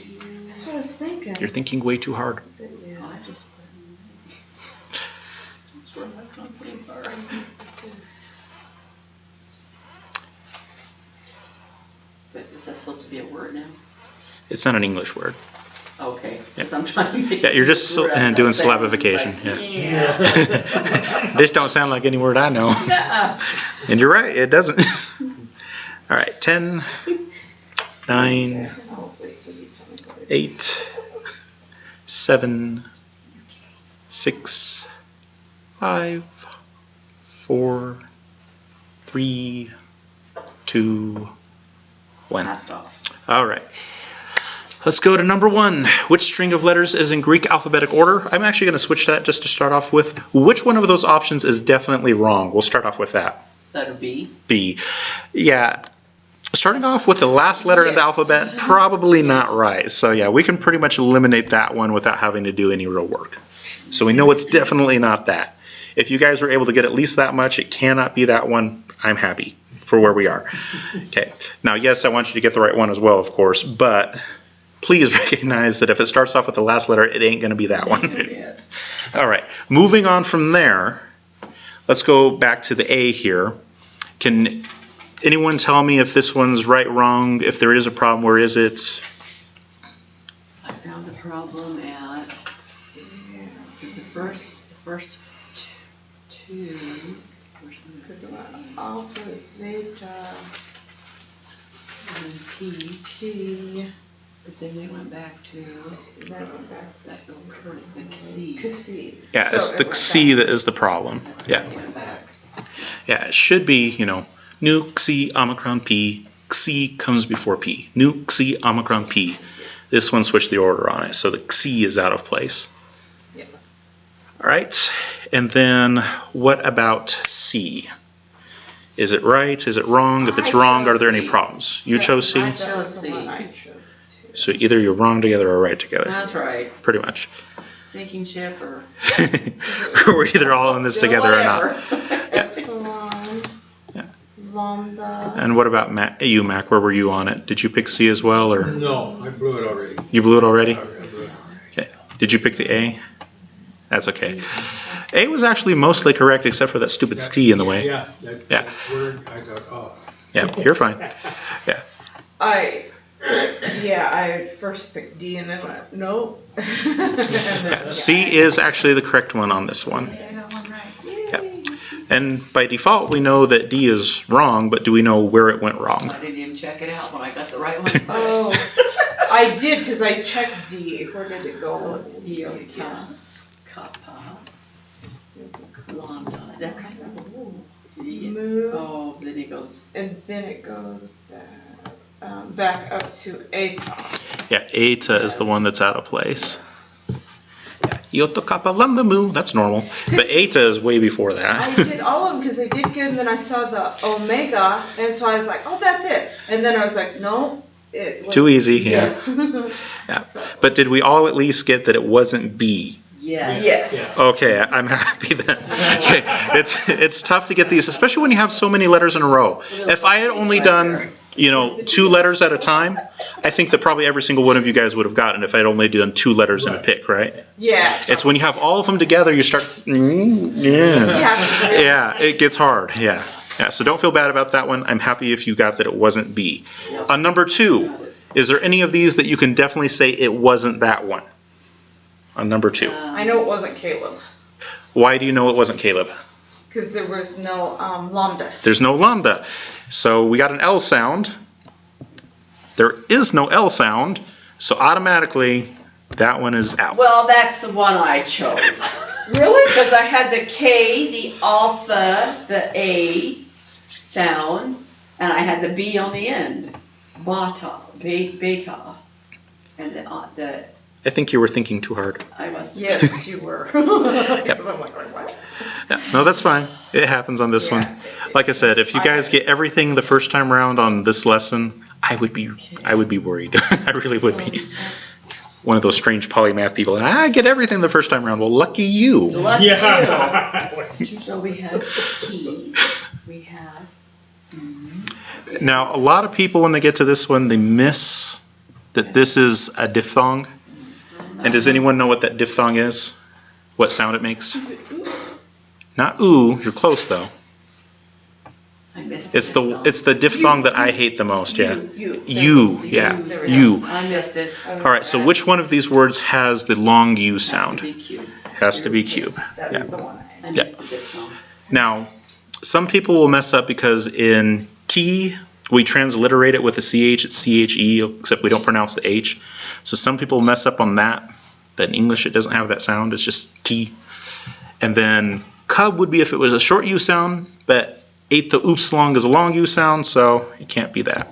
That's what I was thinking. You're thinking way too hard. But yeah. Oh, I just put it in. That's where my consonants are. But is that supposed to be a word now? It's not an English word. Okay, Yeah. 'cause I'm trying to make Yeah, you're just it through doing a sentence, syllabification. like, Yeah. This don't sound like any word I know. Nuh-uh. And you're right, it doesn't. All right, 10, 9, Oh, wait, will you tell me what it is? 8, 7, 6, 5, 4, 3, 2, 1. Last off. All right. Let's go to number 1. Which string of letters is in Greek alphabetic order? I'm actually going to switch that just to start off with. Which one of those options is definitely wrong? We'll start off with that. Letter B. B. Yeah. Starting off with the last letter of the alphabet, probably not right. So yeah, we can pretty much eliminate that one without having to do any real work. So we know it's definitely not that. If you guys were able to get at least that much, it cannot be that one. I'm happy for where we are. Okay. Now, yes, I want you to get the right one as well, of course, but please recognize that if it starts off with the last letter, it ain't going to be that one. Yeah. All right. Moving on from there, let's go back to the A here. Can Anyone tell me if this one's right, wrong? If there is a problem, where is it? I found a problem at, because the first two, Because it went alpha, zeta, and then P, P, but then they went back to then it went back that to current, the C. C. Yeah, So it's it the went C back. that is the problem. That's Yeah. where it went back. Yeah, it should be, nu Xi Omicron P. Xi comes before P. Nu Xi Omicron P. This one switched the order on it, so the Xi is out of place. Yes. All right, and then what about C? Is it right? Is it wrong? If it's I wrong, chose are there any C. problems? You chose C? I That was chose the one C. I chose too. So either you're wrong together or right together. That's right. Pretty much. Sinking ship or We're either all in this together or not. whatever. Epsilon, Yeah. lambda. And what about you, Mac? Where were you on it? Did you pick C as well, or No, I blew it already. you blew it already? I blew it. Okay. Did you pick the A? That's okay. A was actually mostly correct, except for that stupid C in the way. Yeah, Yeah. that word, I thought, oh. Yeah, you're fine. Yeah. I first picked D and then went, nope. And then, C is actually the correct one on this one. I got one right. Yeah. And by default, we know that D is wrong, but do we know where it went wrong? I didn't even check it out when I got the right one. Oh, I did because I checked D. Where did it go? So it's iota, Yeah. kappa, lambda. That kind of D. Move, Oh, then it goes. and then it goes back up to eta. Yeah, eta is the one that's out of place. Iota kappa lambda mu, that's normal. But eta is way before I that. did all of them because I did good, and then I saw the omega, and so I was like, oh, that's it. And then I was like, no, it was, Too easy, yeah. Yes. Yeah. So, But did we all at least get that it wasn't B? Yes. yes. Okay, I'm happy then. Okay, it's tough to get these, especially when you have so many letters in a row. If I had only done, 2 letters at a time, I think that probably every single one of you guys would have gotten if I had only done 2 letters in a pick, right? Yeah. It's when you have all of them together, you start, yeah, it gets hard, yeah. Yeah, so don't feel bad about that one. I'm happy if you got that it wasn't B. On number 2, is there any of these that you can definitely say it wasn't that one? On number 2. I know it wasn't Caleb Why do you know it wasn't Caleb? because there was no lambda. There's no lambda. So we got an L sound. There is no L sound, so automatically that one is out. Well, that's the one I chose. Really? Because I had the K, the alpha, the A sound, and I had the B on the end. Beta. And the I think you were thinking too hard. I was. Yes, you were. Because I'm like, what? Yeah, no, that's fine. It happens on this one. Like I said, if you guys get everything the first time around on this lesson, I would be worried. I really would be. One of those strange polymath people. I get everything the first time around. Well, lucky you. Lucky Yeah. you. So we have T. We have. Now, a lot of people, when they get to this one, they miss that this is a diphthong. And does anyone know what that diphthong is? What sound it makes? Not ooh. You're close though. I missed It's the diphthong that I hate the most. Yeah. You. You. Yeah. There we go. You. I missed it. All right. So which one of these words has the long U sound? Has to be Q. Has to be Q. That Yeah. is the one. I Yeah. missed the diphthong. Now, some people will mess up because in key we transliterate it with a CH, it's CHE, except we don't pronounce the H. So some people mess up on that. That in English it doesn't have that sound, it's just key. And then cub would be if it was a short U sound, but ate the oops long is a long U sound, so it can't be that.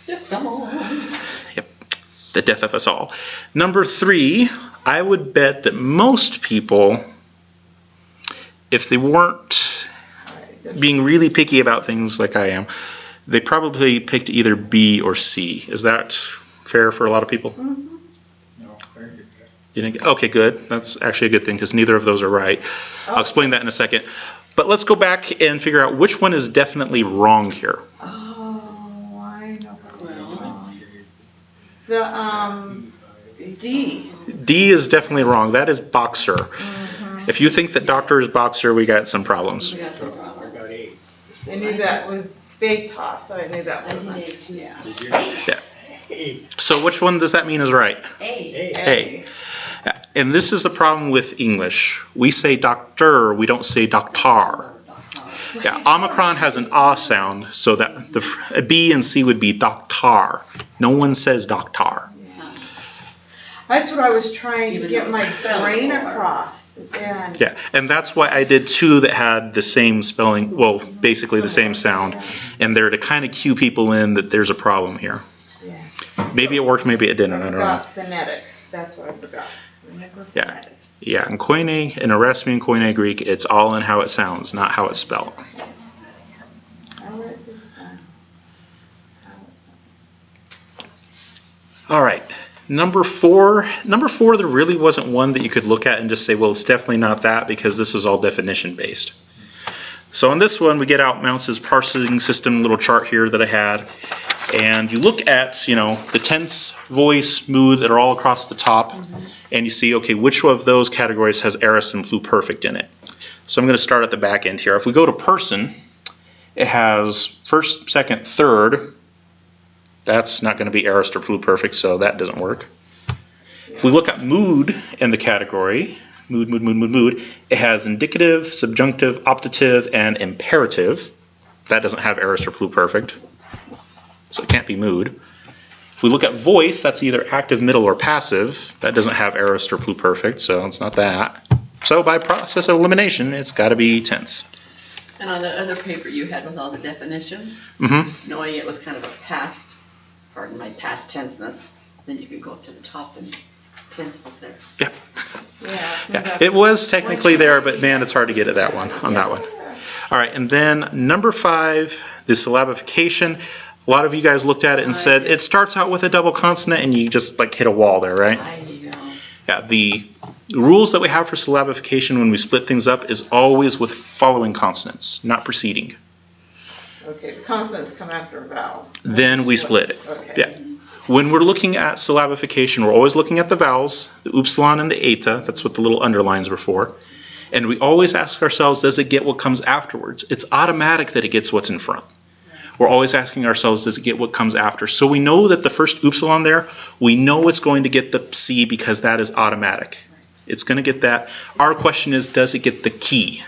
Diphthong. Yep, the death of us all. Number 3, I would bet that most people, if they weren't being really picky about things like I am, they probably picked either B or C. Is that fair for a lot of people? No, very good. You didn't get, okay, good. That's actually a good thing because neither of those are right. I'll explain that in a second. But let's go back and figure out which one is definitely wrong here. Oh, I know. Well. The D. D is definitely wrong. That is boxer. If you think that doctor is boxer, we got some problems. We got some I problems. got 8. I knew that was beta, so I knew that wasn't. Yeah. Did you? Yeah. Hey. So which one does that mean is right? A. A. And this is the problem with English. We say doctor, we don't say doctor. Yeah, Omicron has an ah sound, so that the B and C would be doctor. No one says doctor. That's what I was trying to Even get though my it's spelled brain wrong. across. And Yeah, and that's why I did two that had the same spelling, well, basically the same sound, and they're to kind of cue people in that there's a problem here. yeah. Maybe it worked, maybe it didn't, I I don't know. forgot phonetics. That's what I forgot. Remember Yeah. phonetics. Yeah, in Koine, in Erasmian Koine Greek, it's all in how it sounds, not how it's spelled. I read this how it sounds. All right, number four, there really wasn't one that you could look at and just say, well, it's definitely not that because this is all definition based. So on this one, we get out Mounce's parsing system little chart here that I had, and you look at, you know, the tense, voice, mood that are all across the top, and you see, okay, which of those categories has aorist and pluperfect in it? So I'm going to start at the back end here. If we go to person, it has first, second, third. That's not going to be aorist or pluperfect, so that doesn't work. If we look at mood in the category, mood, it has indicative, subjunctive, optative, and imperative. That doesn't have aorist or pluperfect, so it can't be mood. If we look at voice, that's either active, middle, or passive. That doesn't have aorist or pluperfect, so it's not that. So by process of elimination, it's got to be tense. And on the other paper you had with all the definitions, knowing it was kind of a past, pardon my past tenseness, then you could go up to the top and tense was there. Yeah. Yeah. It was technically there, but man, it's hard to get at that one, on that one. All right, and then number 5, the syllabification. A lot of you guys looked at it and said it starts out with a double consonant and you just like hit a wall there, right? Yeah, the rules that we have for syllabification when we split things up is always with following consonants, not preceding. Okay, the consonants come after a vowel. Then we split it. Okay. Yeah. When we're looking at syllabification, we're always looking at the vowels, the upsilon and the eta. That's what the little underlines were for. And we always ask ourselves, does it get what comes afterwards? It's automatic that it gets what's in front. We're always asking ourselves, does it get what comes after? So we know that the first upsilon there, we know it's going to get the C because that is automatic. It's going to get that. Our question is, does it get the key?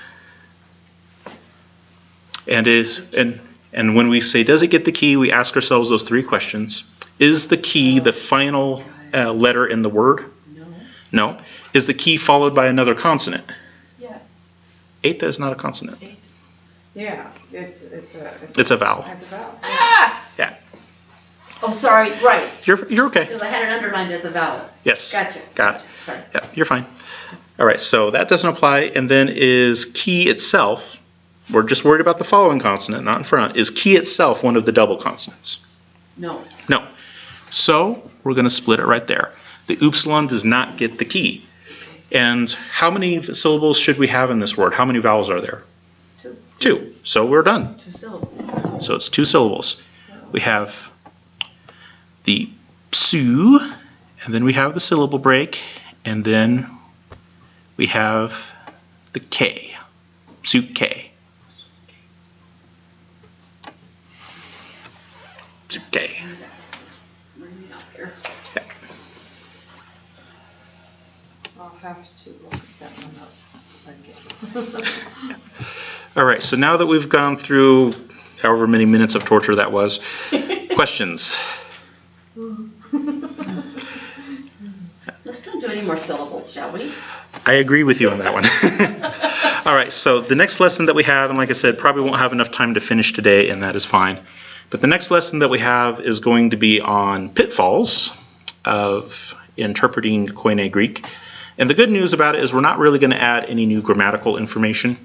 And when we say, does it get the key, we ask ourselves those 3 questions. Is the key the final letter in the word? No. No. Is the key followed by another consonant? Yes. Eta is not a consonant. Yeah, it's a vowel. It's a vowel. Ah! Yeah. Oh, sorry, right. You're okay. Because I had it underlined as a vowel. Yes. Gotcha. Got it. Sorry. Yeah, you're fine. All right, so that doesn't apply. And then is key itself, we're just worried about the following consonant, not in front. Is key itself one of the double consonants? No. No. So we're going to split it right there. The upsilon does not get the key. And how many syllables should we have in this word? How many vowels are there? 2. 2. So we're done. 2 syllables. So it's 2 syllables. We have the psu, and then we have the syllable break, and then we have the K. Psu-K. Psu-K. I'll have to look that one up again. All right, so now that we've gone through however many minutes of torture that was, questions? Let's don't do any more syllables, shall we? I agree with you on that one. All right, so the next lesson that we have, and like I said, probably won't have enough time to finish today, and that is fine. But the next lesson that we have is going to be on pitfalls of interpreting Koine Greek. And the good news about it is we're not really going to add any new grammatical information.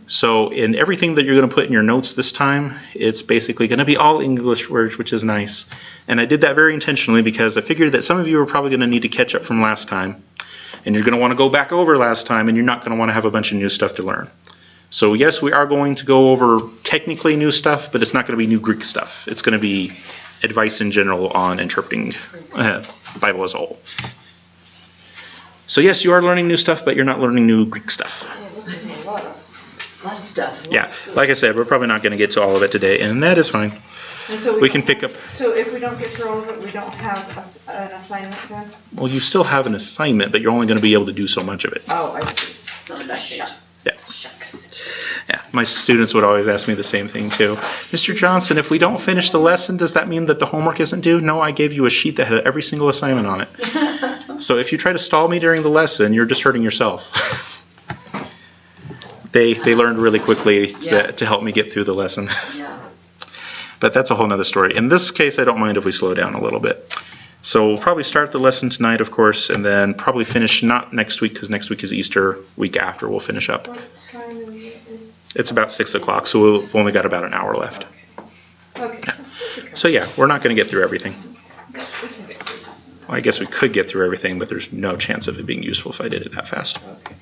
So in everything that you're going to put in your notes this time, it's basically going to be all English words, which is nice. And I did that very intentionally because I figured that some of you are probably going to need to catch up from last time. And you're going to want to go back over last time, and you're not going to want to have a bunch of new stuff to learn. So yes, we are going to go over technically new stuff, but it's not going to be new Greek stuff. It's going to be advice in general on interpreting the Bible as a whole. So yes, you are learning new stuff, but you're not learning new Greek stuff. Well, this is a lot of A lot of stuff. Yeah, like I said, we're probably not going to get to all of it today, and that is fine. And so We can pick up. So if we don't get through all of it, we don't have an assignment then? Well, you still have an assignment, but you're only going to be able to do so much of it. Oh, I see. Shucks. Yeah. Shucks. Yeah, my students would always ask me the same thing too. Mr. Johnson, if we don't finish the lesson, does that mean that the homework isn't due? No, I gave you a sheet that had every single assignment on it. So if you try to stall me during the lesson, you're just hurting yourself. They learned really quickly to help me get through the lesson. Yeah. But that's a whole nother story. In this case, I don't mind if we slow down a little bit. So we'll probably start the lesson tonight, of course, and then probably finish not next week because next week is Easter. Week after we'll finish up. What time is it? It's about 6 o'clock, so we've only got about an hour left. Okay. So yeah, we're not going to get through everything. We can get through this. Well, I guess we could get through everything, but there's no chance of it being useful if I did it that fast. Okay.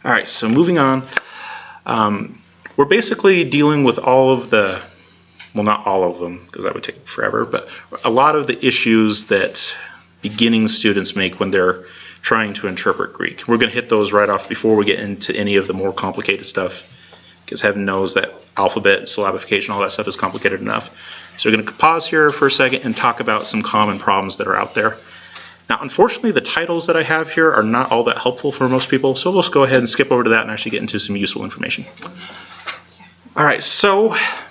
All right, so moving on. We're basically dealing with all of the, well, not all of them, because that would take forever, but a lot of the issues that beginning students make when they're trying to interpret Greek. We're going to hit those right off before we get into any of the more complicated stuff, because heaven knows that alphabet, syllabification, all that stuff is complicated enough. So we're going to pause here for a second and talk about some common problems that are out there. Now, unfortunately, the titles that I have here are not all that helpful for most people, so we'll just go ahead and skip over to that and actually get into some useful information. All right, so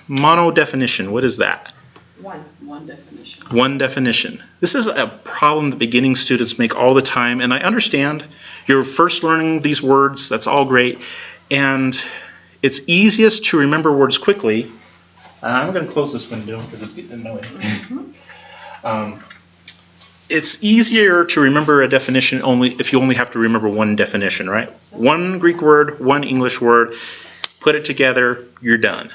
monodefinition, what is that? One definition. One definition. This is a problem that beginning students make all the time, and I understand you're first learning these words, that's all great, and it's easiest to remember words quickly. I'm going to close this window because it's getting annoying. It's easier to remember a definition if you only have to remember one definition, right? One Greek word, one English word, put it together, you're done.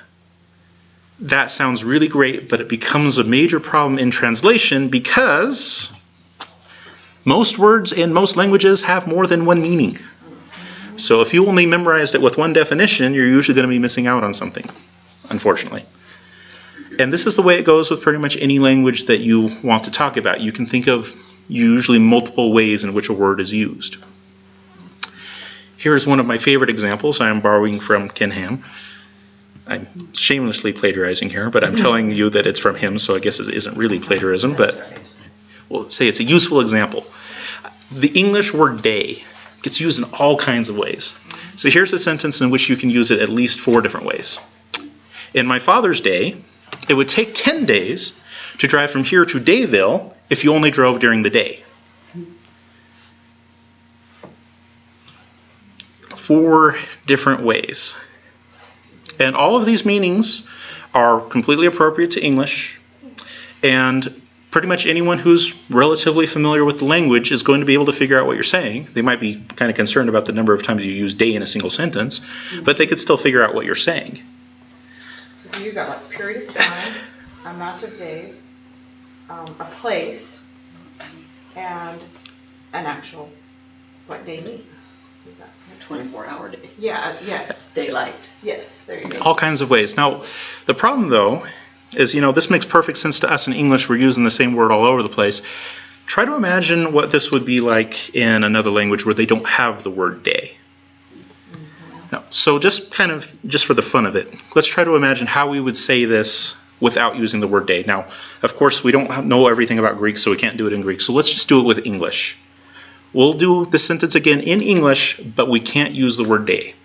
That sounds really great, but it becomes a major problem in translation because most words in most languages have more than one meaning. So if you only memorized it with one definition, you're usually going to be missing out on something, unfortunately. And this is the way it goes with pretty much any language that you want to talk about. You can think of usually multiple ways in which a word is used. Here's one of my favorite examples. I am borrowing from Ken Ham. I'm shamelessly plagiarizing here, but I'm telling you that it's from him, so I guess it isn't really plagiarism, but we'll say it's a useful example. The English word day gets used in all kinds of ways. So here's a sentence in which you can use it at least 4 different ways. In my father's day, it would take 10 days to drive from here to Dayville if you only drove during the day. 4 different ways. And all of these meanings are completely appropriate to English, and pretty much anyone who's relatively familiar with the language is going to be able to figure out what you're saying. They might be kind of concerned about the number of times you use day in a single sentence, but they could still figure out what you're saying. So you've got like period of time, amount of days, a place, and an actual, what day means. Does that make sense? 24-hour day. Yeah, yes. Daylight. Yes, there you go. All kinds of ways. Now, the problem, though, is, this makes perfect sense to us in English. We're using the same word all over the place. Try to imagine what this would be like in another language where they don't have the word day. Now, so just for the fun of it, let's try to imagine how we would say this without using the word day. Now, of course, we don't know everything about Greek, so we can't do it in Greek. So let's just do it with English. We'll do the sentence again in English, but we can't use the word day.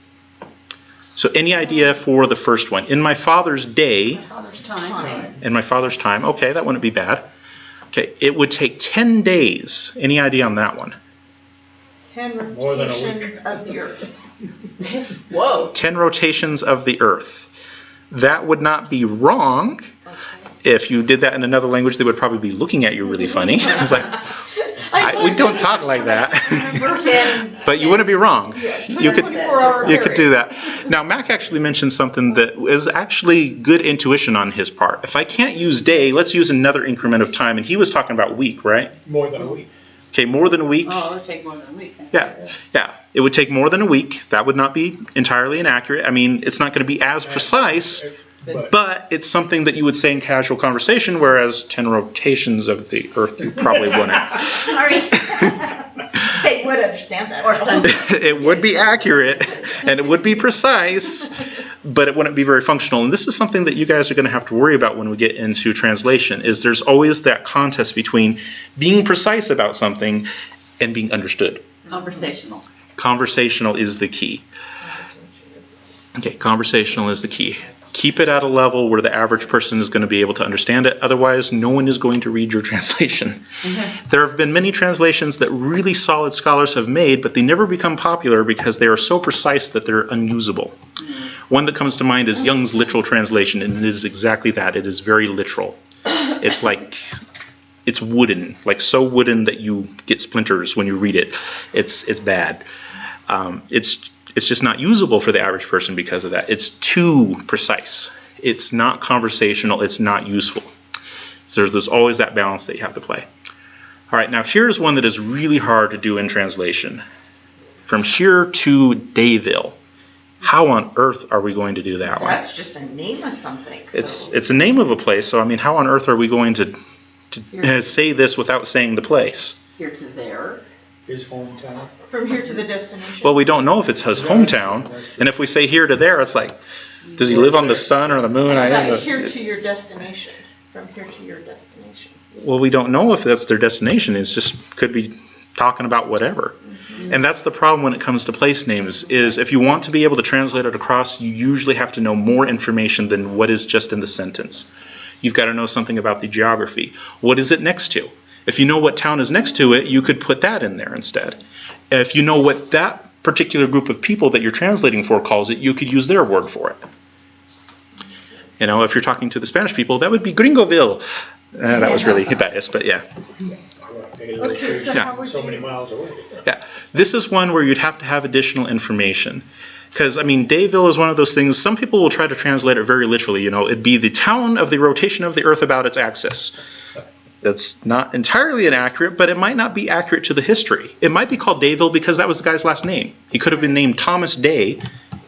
So any idea for the first one? In my father's day. My father's time. In my father's time. Okay, that wouldn't be bad. Okay, it would take 10 days. Any idea on that one? 10 More than a rotations of the earth. Whoa. 10 rotations of the earth. That would not be wrong. Okay. If you did that in another language, they would probably be looking at you really funny. It's like, we don't talk like that. 10. But you wouldn't be wrong. Yes. You could 24-hour you could do period. that. Now, Mac actually mentioned something that is actually good intuition on his part. If I can't use day, let's use another increment of time. And he was talking about week, right? More than a week. Okay, more than a week. Oh, it would take more than a week. Yeah. It would take more than a week. That would not be entirely inaccurate. I mean, it's not going to be as precise, but it's something that you would say in casual conversation, whereas 10 rotations of the earth, you probably wouldn't. Sorry. They would understand that. Or Sunday. It would be accurate and it would be precise, but it wouldn't be very functional. And this is something that you guys are going to have to worry about when we get into translation, is there's always that contest between being precise about something and being understood. Conversational. Conversational is the key. Okay, conversational is the key. Keep it at a level where the average person is going to be able to understand it. Otherwise, no one is going to read your translation. There have been many translations that really solid scholars have made, but they never become popular because they are so precise that they're unusable. One that comes to mind is Young's literal translation, and it is exactly that. It is very literal. It's like, it's wooden, like so wooden that you get splinters when you read it. It's bad. It's just not usable for the average person because of that. It's too precise. It's not conversational. It's not useful. So there's always that balance that you have to play. All right, now here's one that is really hard to do in translation. From here to Dayville. How on earth are we going to do that one? That's just a name of something. So. It's a name of a place, so I mean, how on earth are we going to say this without saying the place? Here to there. His hometown. From here to the destination. Well, we don't know if it's his hometown, and if we say here to there, it's like, does he live on the sun or the moon? Here to your destination. From here to your destination. Well, we don't know if that's their destination. It's just could be talking about whatever. And that's the problem when it comes to place names, is if you want to be able to translate it across, you usually have to know more information than what is just in the sentence. You've got to know something about the geography. What is it next to? If you know what town is next to it, you could put that in there instead. If you know what that particular group of people that you're translating for calls it, you could use their word for it. You know, if you're talking to the Spanish people, that would be Gringoville. That was really bias, but yeah. Okay, so how would So many you... miles away. Yeah, this is one where you'd have to have additional information. Because, I mean, Dayville is one of those things, some people will try to translate it very literally, you know, it'd be the town of the rotation of the Earth about its axis. That's not entirely inaccurate, but it might not be accurate to the history. It might be called Dayville because that was the guy's last name. He could have been named Thomas Day,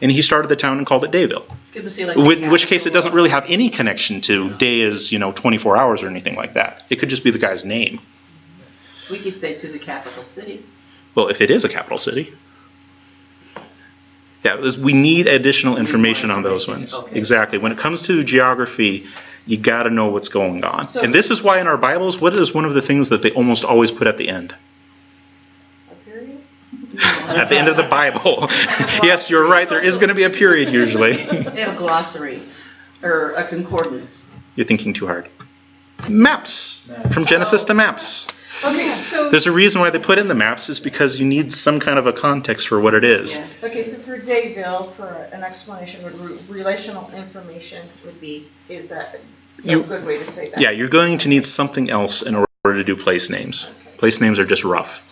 and he started the town and called it Dayville. In which case it doesn't really have any connection to day as, 24 hours or anything like that. It could just be the guy's name. We could say to the capital city. Well, if it is a capital city. Yeah, we need additional information on those ones. Okay. Exactly. When it comes to geography, you got to know what's going on. So- And this is why in our Bibles, what is one of the things that they almost always put at the end? A period? At the end of the Bible. Yes, you're right. There is going to be a period usually. They have a glossary or a concordance. You're thinking too hard. Maps. From Genesis to maps. Okay, so... There's a reason why they put in the maps is because you need some kind of a context for what it is. Yes. Okay, so for Dayville, for an explanation, relational information would be, is that a good way to say that? Yeah, you're going to need something else in order to do place names. Okay. Place names are just rough.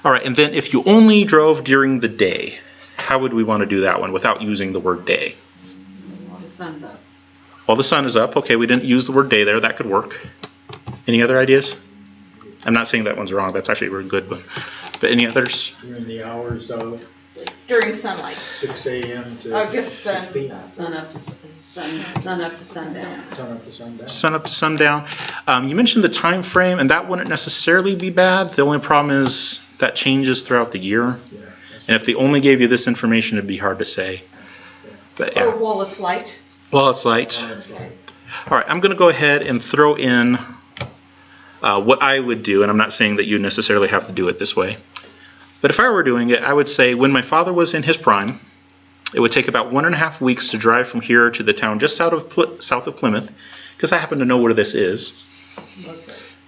All right, and then if you only drove during the day, how would we want to do that one without using the word day? While the sun's up. Well, the sun is up. Okay, we didn't use the word day there. That could work. Any other ideas? I'm not saying that one's wrong. That's actually a very good one. But any others? During the hours of During sunlight. 6 a.m. to I guess 6 p.m. Sun up to sundown. Sun up to sundown. Sun up to sundown. You mentioned the time frame, and that wouldn't necessarily be bad. The only problem is that changes throughout the year. Yeah, And if they only gave you this information, it'd be hard to say. But yeah, Or while it's light. well, it's light. Okay. All right, I'm going to go ahead and throw in what I would do, and I'm not saying that you necessarily have to do it this way. But if I were doing it, I would say when my father was in his prime, it would take about 1.5 weeks to drive from here to the town just south of Plymouth, because I happen to know where this is,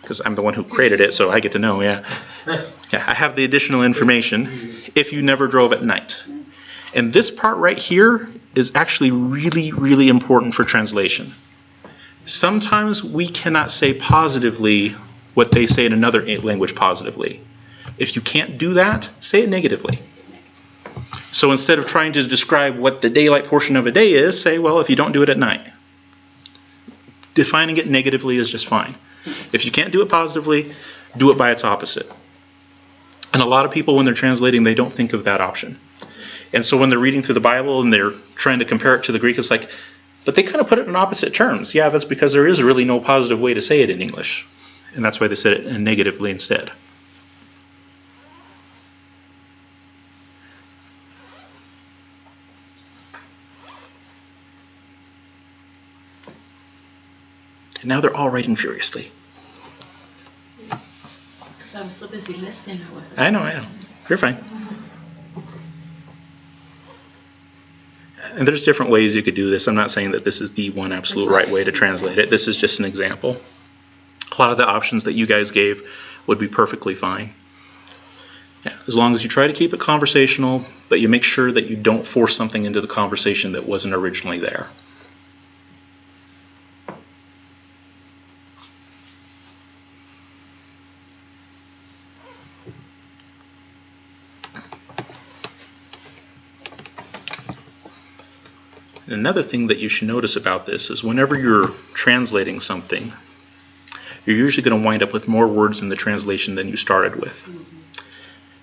because I'm the one who created it, so I get to know, yeah. Yeah, I have the additional information if you never drove at night. And this part right here is actually really, really important for translation. Sometimes we cannot say positively what they say in another language positively. If you can't do that, say it negatively. So instead of trying to describe what the daylight portion of a day is, say, well, if you don't do it at night. Defining it negatively is just fine. If you can't do it positively, do it by its opposite. And a lot of people, when they're translating, they don't think of that option. And so when they're reading through the Bible and they're trying to compare it to the Greek, it's like, but they kind of put it in opposite terms. Yeah, that's because there is really no positive way to say it in English. And that's why they said it negatively instead. And now they're all writing furiously. Because I was so busy listening. I know. You're fine. And there's different ways you could do this. I'm not saying that this is the one absolute right way to translate it. This is just an example. A lot of the options that you guys gave would be perfectly fine. Yeah, as long as you try to keep it conversational, but you make sure that you don't force something into the conversation that wasn't originally there. And another thing that you should notice about this is whenever you're translating something, you're usually going to wind up with more words in the translation than you started with.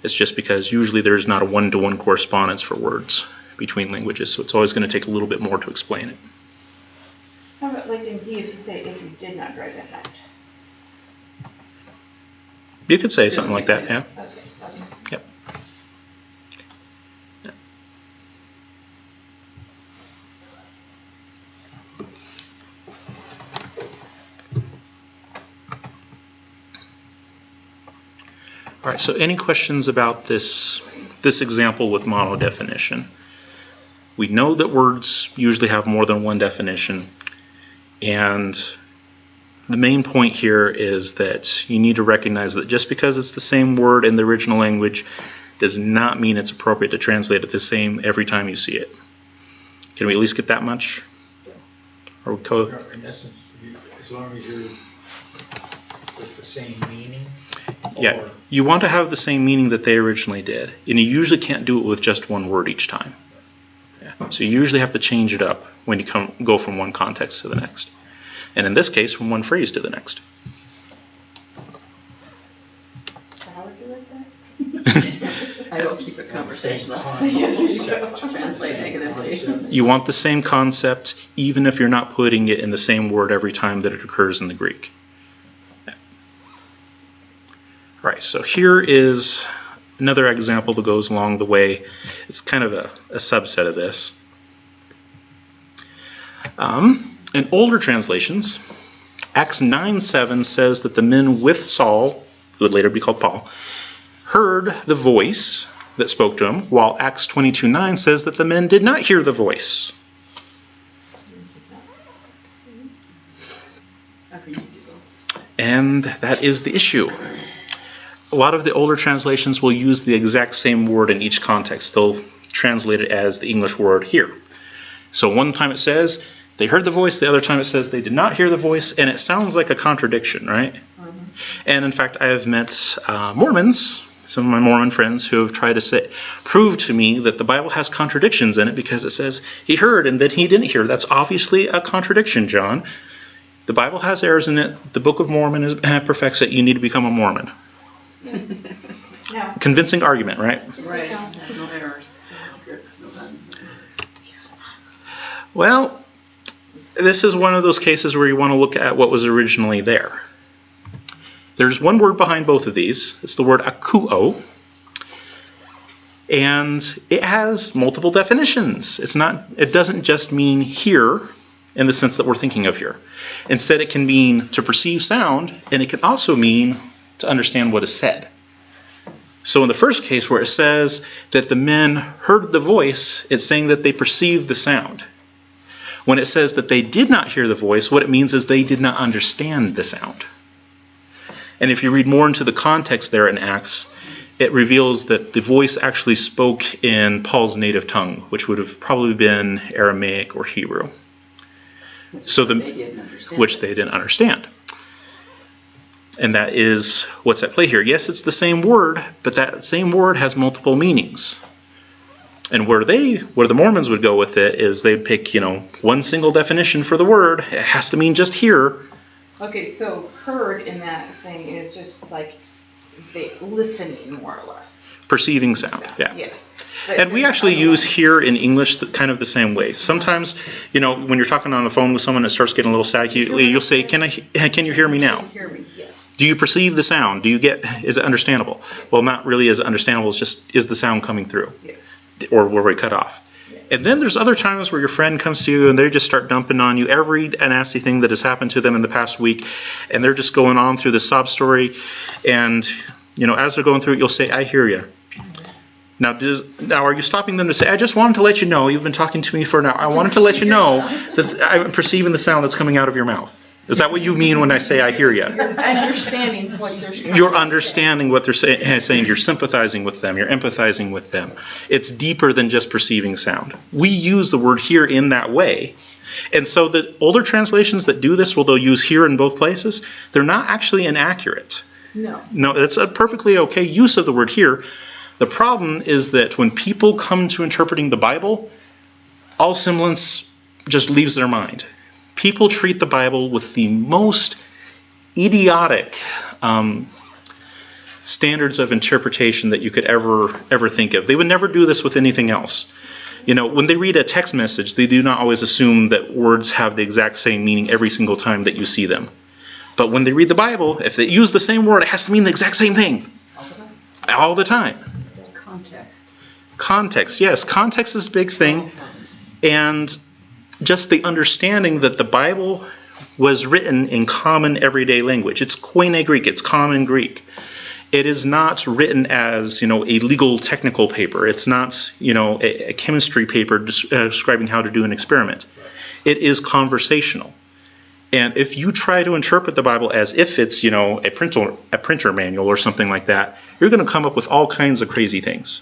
It's just because usually there's not a one-to-one correspondence for words between languages, so it's always going to take a little bit more to explain it. How about like in here to say if you did not write it out? You could say something like that, yeah. Okay. Yep. All right, so any questions about this example with monodefinition? We know that words usually have more than one definition, and the main point here is that you need to recognize that just because it's the same word in the original language does not mean it's appropriate to translate it the same every time you see it. Can we at least get that much? Or we In essence, as long as you're with the same meaning? Yeah, you want to have the same meaning that they originally did, and you usually can't do it with just one word each time. Yeah. So you usually have to change it up when you go from one context to the next, and in this case, from one phrase to the next. How would you like that? I don't keep it conversational. Translate negatively. You want the same concept, even if you're not putting it in the same word every time that it occurs in the Greek. Right, so here is another example that goes along the way. It's kind of a subset of this. In older translations, Acts 9:7 says that the men with Saul, who would later be called Paul, heard the voice that spoke to him, while Acts 22:9 says that the men did not hear the voice. And that is the issue. A lot of the older translations will use the exact same word in each context. They'll translate it as the English word here. So one time it says they heard the voice, the other time it says they did not hear the voice, and it sounds like a contradiction, right? Mm-hmm. And in fact, I have met Mormons, some of my Mormon friends, who have tried to prove to me that the Bible has contradictions in it because it says he heard and then he didn't hear. That's obviously a contradiction, John. The Bible has errors in it. The Book of Mormon perfects it. You need to become a Mormon. No. Convincing argument, right? Right. There's no errors. No drips, no runs. Well, this is one of those cases where you want to look at what was originally there. There's one word behind both of these. It's the word akuo. And it has multiple definitions. It doesn't just mean hear in the sense that we're thinking of here. Instead, it can mean to perceive sound, and it can also mean to understand what is said. So in the first case where it says that the men heard the voice, it's saying that they perceived the sound. When it says that they did not hear the voice, what it means is they did not understand the sound. And if you read more into the context there in Acts, it reveals that the voice actually spoke in Paul's native tongue, which would have probably been Aramaic or Hebrew. Which they didn't understand. And that is what's at play here. Yes, it's the same word, but that same word has multiple meanings. And where the Mormons would go with it is they'd pick, one single definition for the word. It has to mean just hear. Okay, so heard in that thing is just like listening, more or less. Perceiving sound, yeah. Yes. And we actually use hear in English kind of the same way. Sometimes, when you're talking on the phone with someone that starts getting a little saggy, you'll say, "Can you hear me now?" Can you hear me? Yes. Do you perceive the sound? Is it understandable? Well, not really is it understandable. It's just, is the sound coming through? Yes. Or were we cut off? Yes. And then there's other times where your friend comes to you and they just start dumping on you every nasty thing that has happened to them in the past week, and they're just going on through the sob story. And as they're going through it, you'll say, "I hear you." Now, are you stopping them to say, "I just wanted to let you know, you've been talking to me for an hour. I wanted to let you know that I'm perceiving the sound that's coming out of your mouth"? Is that what you mean when I say "I hear you"? You're understanding what they're saying. You're understanding what they're saying. You're sympathizing with them. You're empathizing with them. It's deeper than just perceiving sound. We use the word "hear" in that way. And so the older translations that do this, well, they'll use "hear" in both places. They're not actually inaccurate. No, it's a perfectly okay use of the word "hear." The problem is that when people come to interpreting the Bible, all semblance just leaves their mind. People treat the Bible with the most idiotic standards of interpretation that you could ever think of. They would never do this with anything else. When they read a text message, they do not always assume that words have the exact same meaning every single time that you see them. But when they read the Bible, if they use the same word, it has to mean the exact same thing. All the time. Context, yes. Context is a big thing. And just the understanding that the Bible was written in common everyday language. It's Koine Greek. It's common Greek. It is not written as, a legal technical paper. It's not, a chemistry paper describing how to do an experiment. It is conversational. And if you try to interpret the Bible as if it's, a printer manual or something like that, you're going to come up with all kinds of crazy things.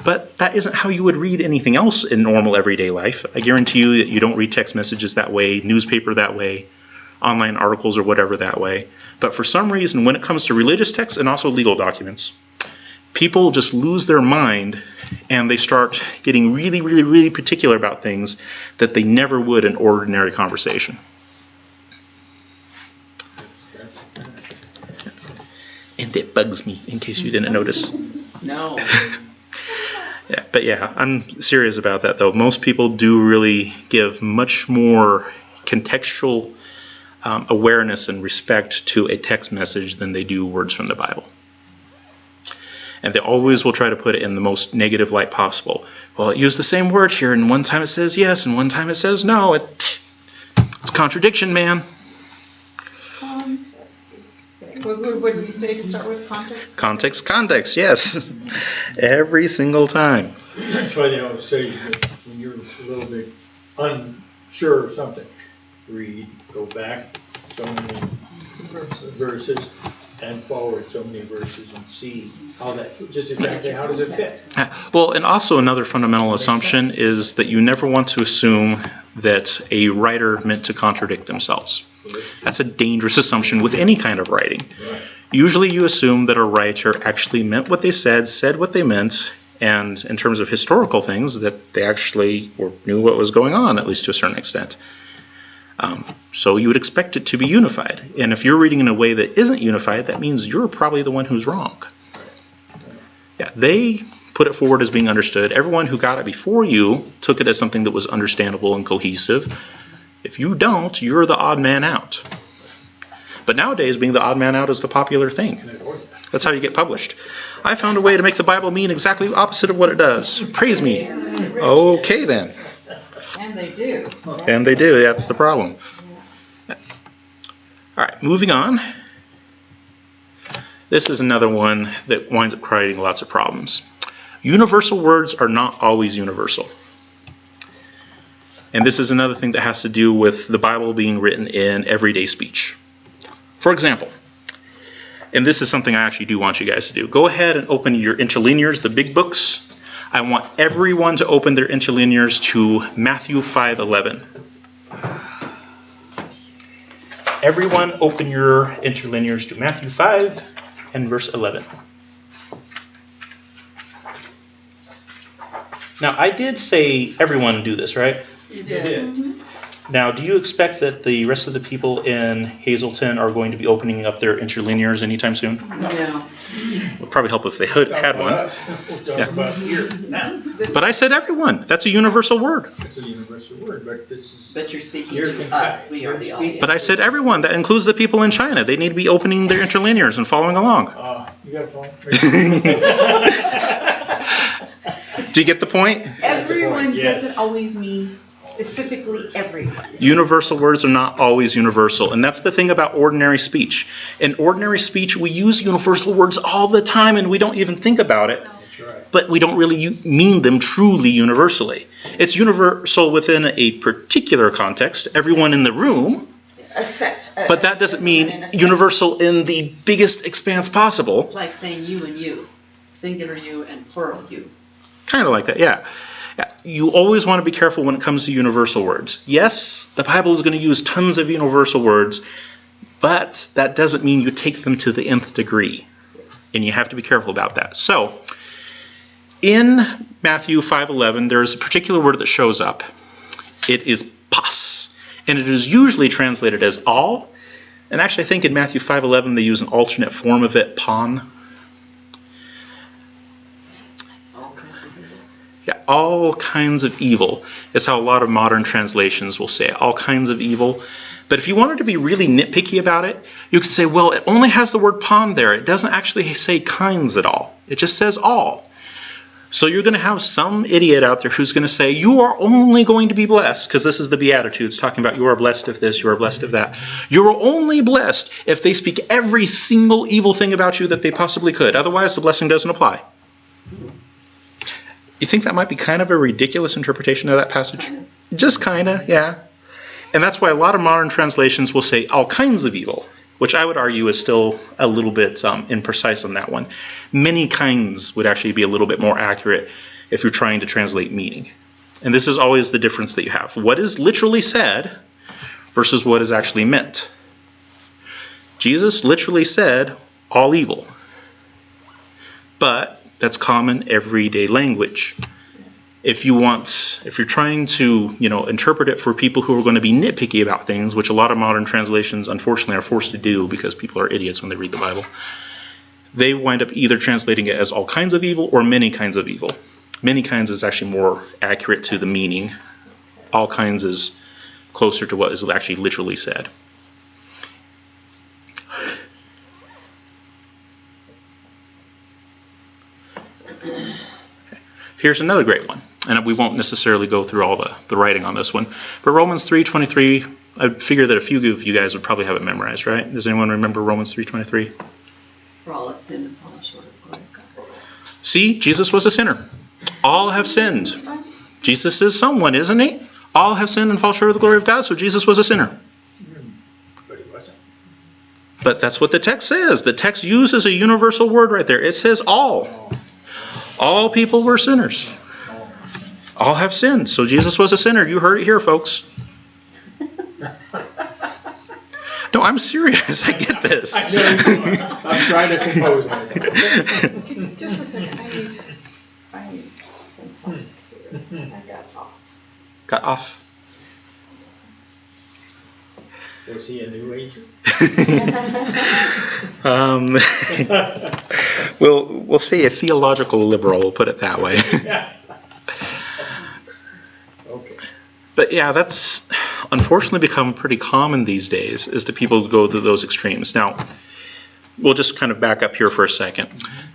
But that isn't how you would read anything else in normal everyday life. I guarantee you that you don't read text messages that way, newspaper that way, online articles or whatever that way. But for some reason, when it comes to religious texts and also legal documents, people just lose their mind and they start getting really, really, really particular about things that they never would in ordinary conversation. And it bugs me, in case you didn't notice. No. Yeah, I'm serious about that, though. Most people do really give much more contextual awareness and respect to a text message than they do words from the Bible. And they always will try to put it in the most negative light possible. Well, it used the same word here, and one time it says yes, and one time it says no. It's contradiction, man. What did you say to start with? Context, yes. Every single time. That's why they always say that when you're a little bit unsure of something, go back so many verses and forward so many verses and see how does it fit. Well, and also another fundamental assumption is that you never want to assume that a writer meant to contradict themselves. That's a dangerous assumption with any kind of writing. Usually you assume that a writer actually meant what they said what they meant, and in terms of historical things, that they actually knew what was going on, at least to a certain extent. So you would expect it to be unified. And if you're reading in a way that isn't unified, that means you're probably the one who's wrong. Yeah, they put it forward as being understood. Everyone who got it before you took it as something that was understandable and cohesive. If you don't, you're the odd man out. But nowadays, being the odd man out is the popular thing. That's how you get published. I found a way to make the Bible mean exactly the opposite of what it does. Praise me. Okay, then. And they do. And they do. That's the problem. All right, moving on. This is another one that winds up creating lots of problems. Universal words are not always universal. And this is another thing that has to do with the Bible being written in everyday speech. For example, and this is something I actually do want you guys to do. Go ahead and open your interlinears, the big books. I want everyone to open their interlinears to Matthew 5:11. Everyone open your interlinears to Matthew 5 and verse 11. Now, I did say everyone do this, right? You did. Mm-hmm. Now, do you expect that the rest of the people in Hazleton are going to be opening up their interlinears anytime soon? No. It would probably help if they had one. We'll talk about here now. But I said everyone. That's a universal word. It's a universal word, but this is... But you're speaking to us. We are the audience. But I said everyone. That includes the people in China. They need to be opening their interlinears and following along. You got a phone? Do you get the point? Everyone Yes. doesn't always mean specifically everyone. Universal words are not always universal, and that's the thing about ordinary speech. In ordinary speech, we use universal words all the time, and we don't even think about it, That's right. but we don't really mean them truly universally. It's universal within a particular context, everyone in the room, A set. but that doesn't in mean a set. universal in the biggest expanse possible. It's like saying you and you, singular you and plural you. Kind of like that, yeah. You always want to be careful when it comes to universal words. Yes, the Bible is going to use tons of universal words, but that doesn't mean you take them to the nth degree. And you have to be careful about that. So, in Matthew 5:11, there is a particular word that shows up. It is pas. And it is usually translated as all. And actually, I think in Matthew 5:11, they use an alternate form of it, pon. All kinds of people. Yeah, all kinds of evil. It's how a lot of modern translations will say it, all kinds of evil. But if you wanted to be really nitpicky about it, you could say, well, it only has the word pon there. It doesn't actually say kinds at all. It just says all. So you're going to have some idiot out there who's going to say, you are only going to be blessed, because this is the Beatitudes, talking about you are blessed if this, you are blessed if that. You are only blessed if they speak every single evil thing about you that they possibly could. Otherwise, the blessing doesn't apply. You think that might be kind of a ridiculous interpretation of that passage? Just kind of, yeah. And that's why a lot of modern translations will say all kinds of evil, which I would argue is still a little bit imprecise on that one. Many kinds would actually be a little bit more accurate if you're trying to translate meaning. And this is always the difference that you have. What is literally said versus what is actually meant. Jesus literally said all evil. But that's common everyday language. If you're trying to, interpret it for people who are going to be nitpicky about things, which a lot of modern translations unfortunately are forced to do because people are idiots when they read the Bible, they wind up either translating it as all kinds of evil or many kinds of evil. Many kinds is actually more accurate to the meaning. All kinds is closer to what is actually literally said. Here's another great one, and we won't necessarily go through all the writing on this one, but Romans 3:23, I figure that a few of you guys would probably have it memorized, right? Does anyone remember Romans 3:23? For all have sinned and fallen short of the glory of God. See, Jesus was a sinner. All have sinned. Jesus is someone, isn't he? All have sinned and fall short of the glory of God, so Jesus was a sinner. But he wasn't. But that's what the text says. The text uses a universal word right there. It says all. All people were sinners. All have sinned. So Jesus was a sinner. You heard it here, folks. No, I'm serious. I get this. I know. I'm trying to compose myself. Just a second, I need some help here. I got off. Got off. Was he a new agent? We'll say a theological liberal. We'll put it that way. Okay. But yeah, that's unfortunately become pretty common these days, is the people who go to those extremes. Now, we'll just kind of back up here for a second.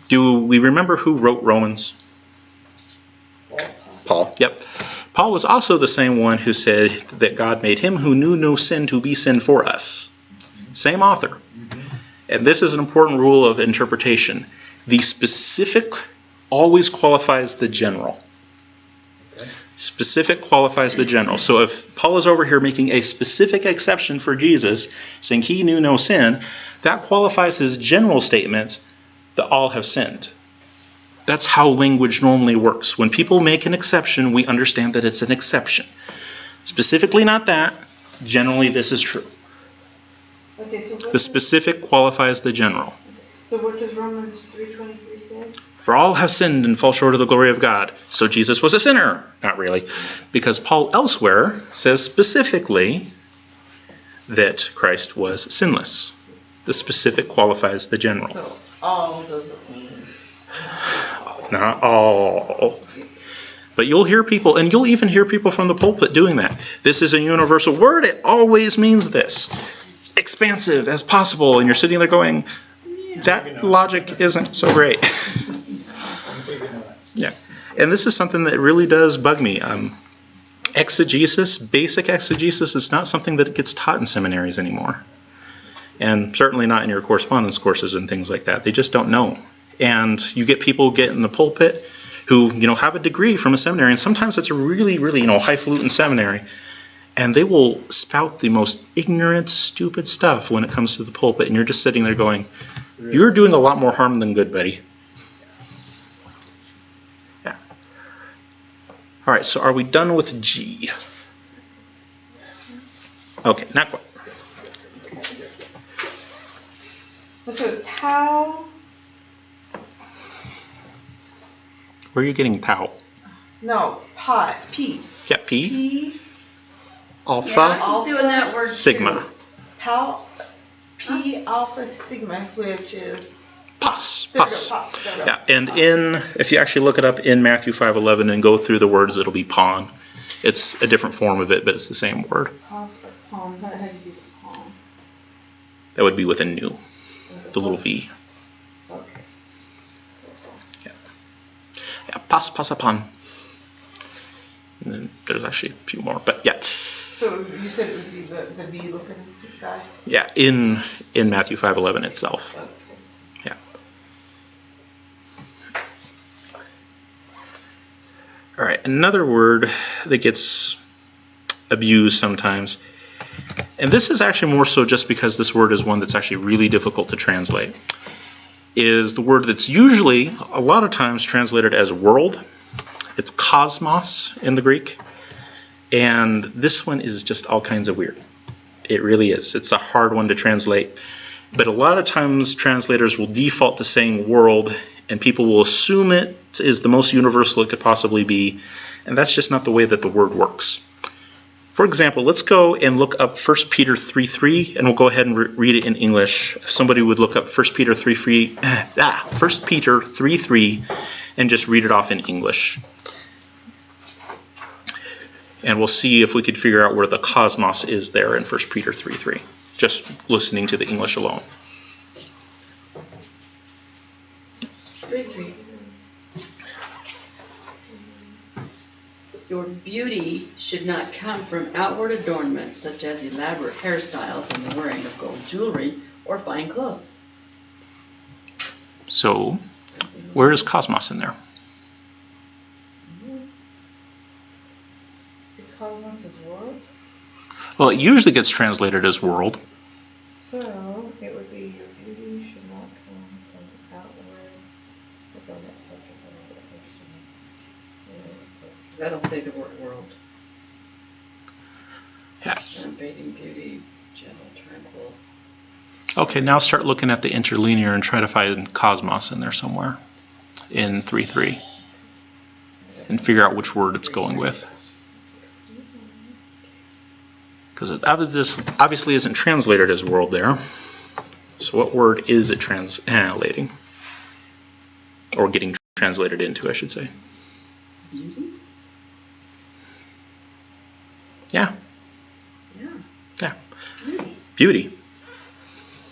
Do we remember who wrote Romans? Paul. Yep. Paul was also the same one who said that God made him who knew no sin to be sin for us. Same author. And this is an important rule of interpretation. The specific always qualifies the general. Okay. Specific qualifies the general. So if Paul is over here making a specific exception for Jesus, saying he knew no sin, that qualifies his general statement that all have sinned. That's how language normally works. When people make an exception, we understand that it's an exception. Specifically not that. Generally, this is true. Okay, so The specific qualifies the general. So what does Romans 3:23 say? For all have sinned and fall short of the glory of God. So Jesus was a sinner. Not really. Because Paul elsewhere says specifically that Christ was sinless. The specific qualifies the general. So all doesn't mean. Not all. But you'll hear people, and you'll even hear people from the pulpit doing that. This is a universal word. It always means this. Expansive as possible. And you're sitting there going, that logic isn't so great. Yeah. And this is something that really does bug me. Exegesis, basic exegesis, is not something that gets taught in seminaries anymore. And certainly not in your correspondence courses and things like that. They just don't know. And you get people get in the pulpit who, have a degree from a seminary, and sometimes it's a really, really, highfalutin seminary, and they will spout the most ignorant, stupid stuff when it comes to the pulpit, and you're just sitting there going, you're doing a lot more harm than good, buddy. Yeah. All right, so are we done with G? Okay, not quite. So tau. Where are you getting tau? No, P. Yeah, P. P. Alpha. Yeah, I was doing that word Sigma. too. P alpha sigma, which is Pus. there we Pus. go, pus. There we go. Yeah, and if you actually look it up in Matthew 5:11 and go through the words, it'll be pawn. It's a different form of it, but it's the same word. Pus or palm. That had to be the palm. That would be with a nu, the little v. Okay. Yeah, pas upon. And then there's actually a few more, but yeah. So you said it would be the V looking guy? Yeah, in Matthew 5:11 itself. Okay. Yeah. All right, another word that gets abused sometimes, and this is actually more so just because this word is one that's actually really difficult to translate, is the word that's usually a lot of times translated as world. It's cosmos in the Greek, and this one is just all kinds of weird. It really is. It's a hard one to translate, but a lot of times translators will default to saying world, and people will assume it is the most universal it could possibly be, and that's just not the way that the word works. For example, let's go and look up 1 Peter 3:3, and we'll go ahead and read it in English. If somebody would look up 1 Peter 3:3 and just read it off in English. And we'll see if we could figure out where the cosmos is there in 1 Peter 3:3, just listening to the English alone. 3:3. Your beauty should not come from outward adornment, such as elaborate hairstyles and the wearing of gold jewelry or fine clothes. So, where is cosmos in there? Is cosmos is world? Well, it usually gets translated as world. So it would be your beauty should not come from outward adornment such as elaborate hairstyles. That'll say the word world. Yeah. Unfading beauty, gentle, tranquil. Okay, now start looking at the interlinear and try to find cosmos in there somewhere in 3:3 and figure out which word it's going with. Because it obviously isn't translated as world there. So what word is it translating? Or getting translated into, I should say. Beauty? Yeah. Yeah. Yeah. Beauty. Beauty.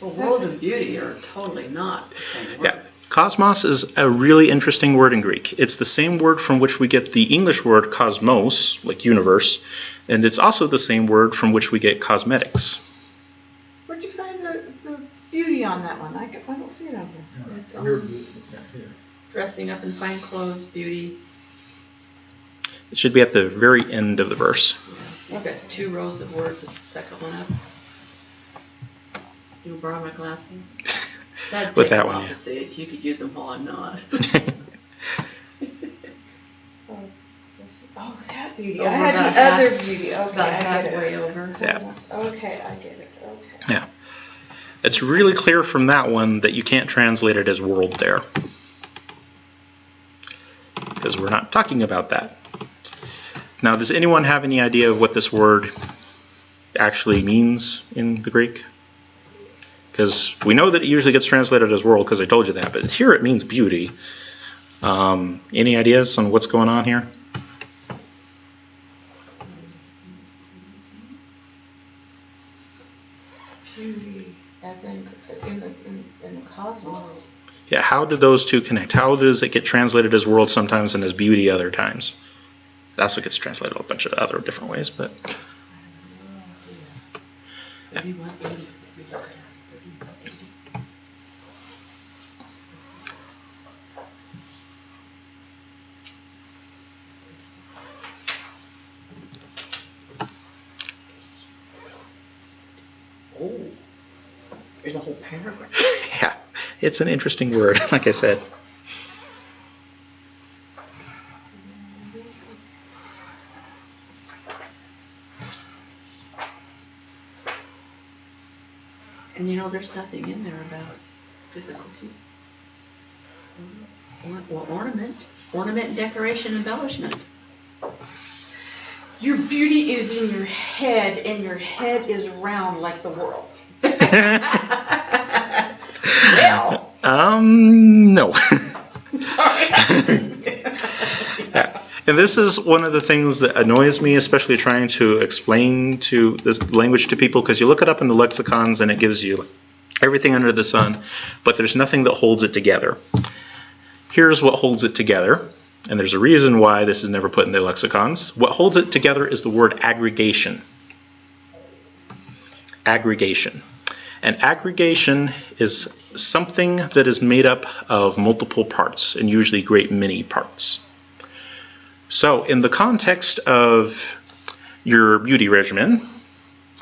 Well, world and beauty are totally not the same word. Yeah. Cosmos is a really interesting word in Greek. It's the same word from which we get the English word cosmos, like universe, and it's also the same word from which we get cosmetics. Where'd you find the beauty on that one? I don't see it on here. It's You're- dressing up in fine clothes, beauty. It should be at the very end of the verse. You've got 2 rows of words at the second one up. You borrow my glasses? That'd With take that a one, while yeah. to see it. You could use them while I'm not. Oh, that beauty. Over I had about the other beauty. Okay, About I get halfway it. over. Yeah. Okay, I get it. Okay. Yeah. It's really clear from that one that you can't translate it as world there. Because we're not talking about that. Now, does anyone have any idea of what this word actually means in the Greek? Because we know that it usually gets translated as world because I told you that, but here it means beauty. Any ideas on what's going on here? Beauty, as in the cosmos. Yeah, how do those two connect? How does it get translated as world sometimes and as beauty other times? That's what gets translated a bunch of other different ways, but... Yeah. Oh, there's a whole paragraph. Yeah, it's an interesting word, like I said. And you know, there's nothing in there about physical beauty. Or ornament. Ornament, decoration, embellishment. Your beauty is in your head, and your head is round like the world. Well. No. Sorry. And this is one of the things that annoys me, especially trying to explain to this language to people, because you look it up in the lexicons and it gives you everything under the sun, but there's nothing that holds it together. Here's what holds it together, and there's a reason why this is never put in the lexicons. What holds it together is the word aggregation. Aggregation. And aggregation is something that is made up of multiple parts, and usually great many parts. So in the context of your beauty regimen,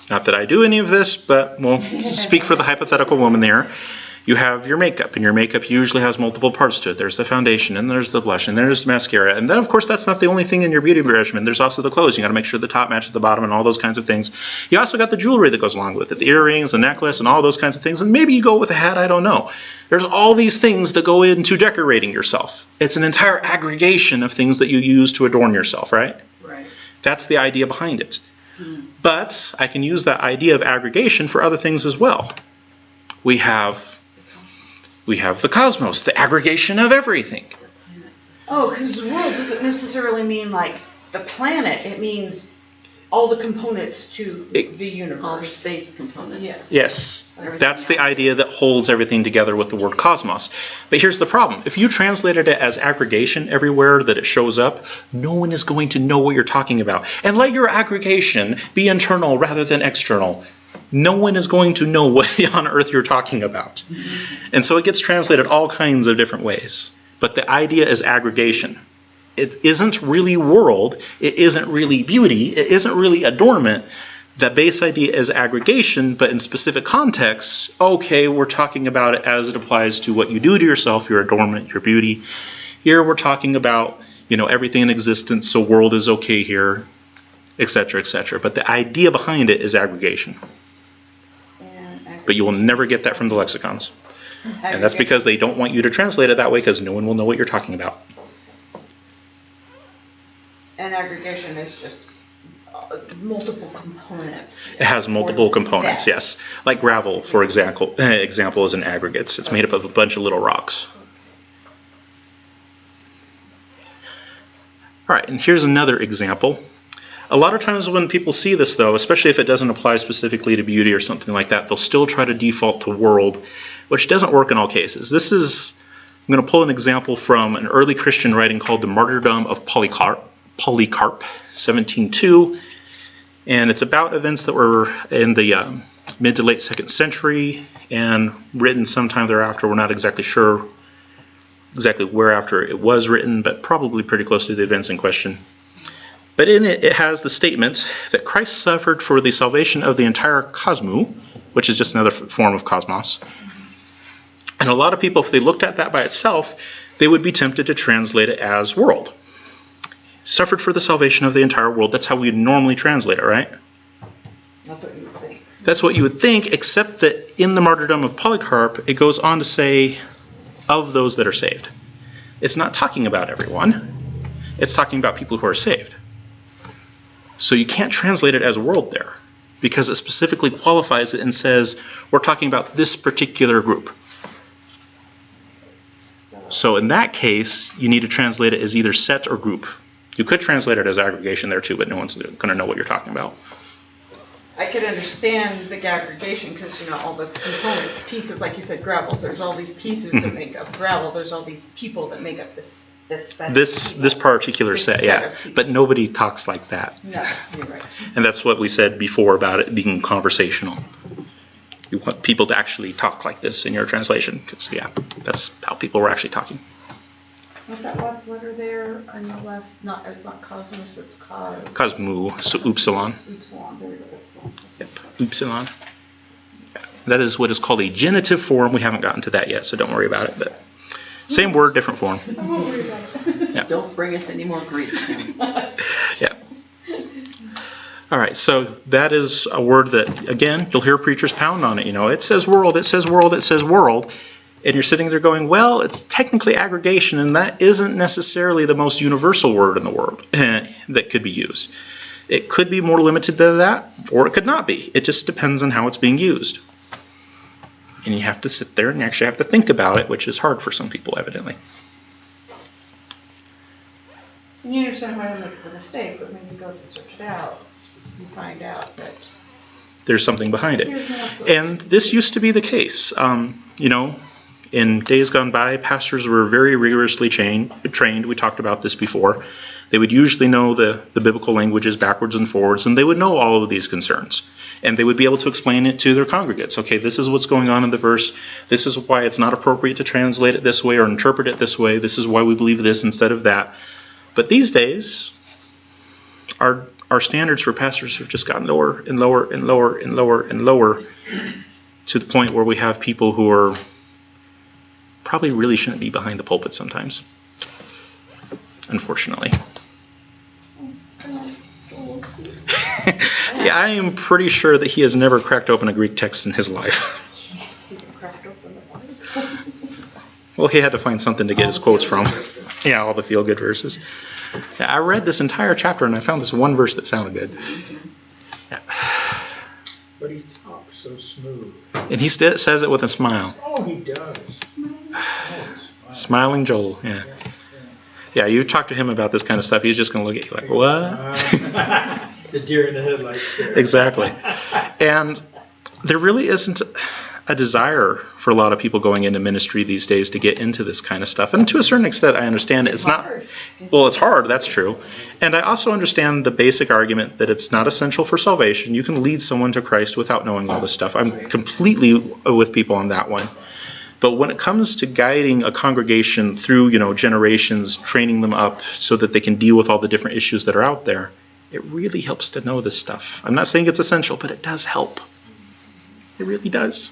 not that I do any of this, but we'll speak for the hypothetical woman there, you have your makeup, and your makeup usually has multiple parts to it. There's the foundation, and there's the blush, and there's the mascara. And then, of course, that's not the only thing in your beauty regimen. There's also the clothes. You got to make sure the top matches the bottom and all those kinds of things. You also got the jewelry that goes along with it, the earrings, the necklace, and all those kinds of things. And maybe you go with a hat, I don't know. There's all these things that go into decorating yourself. It's an entire aggregation of things that you use to adorn yourself, right? Right. That's the idea behind it. But I can use that idea of aggregation for other things as well. We have the cosmos, the aggregation of everything. Oh, because the world doesn't necessarily mean like the planet. It means all the components to the universe. All the space components. Yes. Yes, Everything that's the else. idea that holds everything together with the word cosmos. But here's the problem. If you translated it as aggregation everywhere that it shows up, no one is going to know what you're talking about. And let your aggregation be internal rather than external. No one is going to know what on earth you're talking about. And so it gets translated all kinds of different ways. But the idea is aggregation. It isn't really world. It isn't really beauty. It isn't really adornment. The base idea is aggregation, but in specific contexts, okay, we're talking about it as it applies to what you do to yourself, your adornment, your beauty. Here we're talking about, everything in existence, so world is okay here, etc., etc. But the idea behind it is aggregation. But you will never get that from the lexicons. And that's because they don't want you to translate it that way, because no one will know what you're talking about. And aggregation is just multiple components. It has multiple components, yes. Like gravel, for example, is an aggregate. It's made up of a bunch of little rocks. All right, and here's another example. A lot of times when people see this, though, especially if it doesn't apply specifically to beauty or something like that, they'll still try to default to world, which doesn't work in all cases. I'm going to pull an example from an early Christian writing called The Martyrdom of Polycarp, 1702, and it's about events that were in the mid to late 2nd century and written sometime thereafter. We're not exactly sure exactly where after it was written, but probably pretty close to the events in question. But in it, it has the statement that Christ suffered for the salvation of the entire cosmos, which is just another form of cosmos. And a lot of people, if they looked at that by itself, they would be tempted to translate it as world. Suffered for the salvation of the entire world. That's how we normally translate it, right? That's what you would think. That's what you would think, except that in the Martyrdom of Polycarp, it goes on to say, of those that are saved. It's not talking about everyone. It's talking about people who are saved. So you can't translate it as world there, because it specifically qualifies it and says, we're talking about this particular group. So in that case, you need to translate it as either set or group. You could translate it as aggregation there too, but no one's going to know what you're talking about. I could understand the aggregation because, all the components, pieces, like you said, gravel. There's all these pieces that make up gravel. There's all these people that make up this set. This particular set, yeah. of people. But nobody talks like that. No, you're right. And that's what we said before about it being conversational. You want people to actually talk like this in your translation, because, yeah, that's how people were actually talking. What's that last letter there? And the last, it's not cosmos, it's cos. Cosmu, so upsilon. Upsilon, there we go, upsilon. Yep, upsilon. Yeah. That is what is called a genitive form. We haven't gotten to that yet, so don't worry about it. But same word, different form. I won't worry about it. Yeah. Don't bring us any more Greeks. Yeah. All right, so that is a word that, again, you'll hear preachers pound on it. It says world, it says world, it says world. And you're sitting there going, well, it's technically aggregation, and that isn't necessarily the most universal word in the world that could be used. It could be more limited than that, or it could not be. It just depends on how it's being used. And you have to sit there and you actually have to think about it, which is hard for some people, evidently. And you understand why I make a mistake, but when you go to search it out, you find out that there's something behind it. there's more to it. And this used to be the case. In days gone by, pastors were very rigorously trained. We talked about this before. They would usually know the biblical languages backwards and forwards, and they would know all of these concerns. And they would be able to explain it to their congregates. Okay, this is what's going on in the verse. This is why it's not appropriate to translate it this way or interpret it this way. This is why we believe this instead of that. But these days, our standards for pastors have just gotten lower and lower and lower and lower and lower to the point where we have people who are probably really shouldn't be behind the pulpit sometimes, unfortunately. Yeah, I am pretty sure that he has never cracked open a Greek text in his life. Has he been cracked open the Bible? Well, he had to find something to get his quotes from. Yeah, all the feel-good verses. Yeah, I read this entire chapter and I found this one verse that sounded good. Yeah. But he talks so smooth. And he says it with a smile. Oh, he does. Smiling Joel, yeah. Yeah, you talk to him about this kind of stuff, he's just going to look at you like, what? The deer in the headlights there. Exactly. And there really isn't a desire for a lot of people going into ministry these days to get into this kind of stuff. And to a certain extent, I understand it. It's not, well, it's hard, that's true. And I also understand the basic argument that it's not essential for salvation. You can lead someone to Christ without knowing all this stuff. I'm completely with people on that one. But when it comes to guiding a congregation through, generations, training them up so that they can deal with all the different issues that are out there, it really helps to know this stuff. I'm not saying it's essential, but it does help. It really does.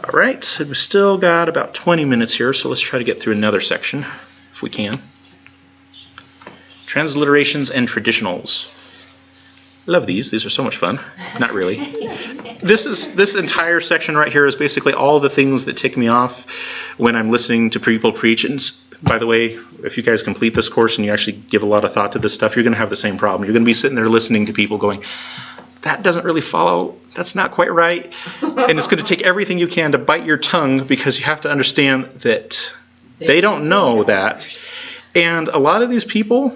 All right, so we've still got about 20 minutes here, so let's try to get through another section, if we can. Transliterations and traditionals. Love these. These are so much fun. Not really. This entire section right here is basically all the things that tick me off when I'm listening to people preach. And by the way, if you guys complete this course and you actually give a lot of thought to this stuff, you're going to have the same problem. You're going to be sitting there listening to people going, that doesn't really follow. That's not quite right. And it's going to take everything you can to bite your tongue because you have to understand that they don't know that. And a lot of these people,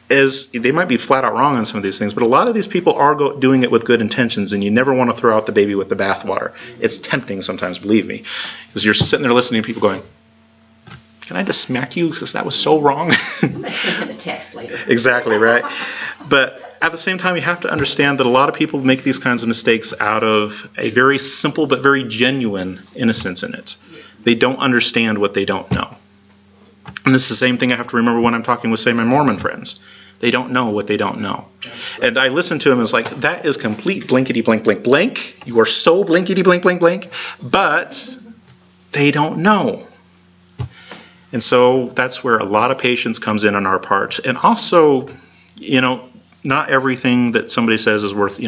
they might be flat out wrong on some of these things, but a lot of these people are doing it with good intentions, and you never want to throw out the baby with the bathwater. It's tempting sometimes, believe me, because you're sitting there listening to people going, can I just smack you because that was so wrong? Let's look at the text later. Exactly, right? But at the same time, you have to understand that a lot of people make these kinds of mistakes out of a very simple but very genuine innocence in it. They don't understand what they don't know. And this is the same thing I have to remember when I'm talking with, say, my Mormon friends. They don't know what they don't know. And I listen to them as like, that is complete blankety blank blank blank. You are so blankety blank blank blank. But they don't know. And so that's where a lot of patience comes in on our part. And also, not everything that somebody says is worth,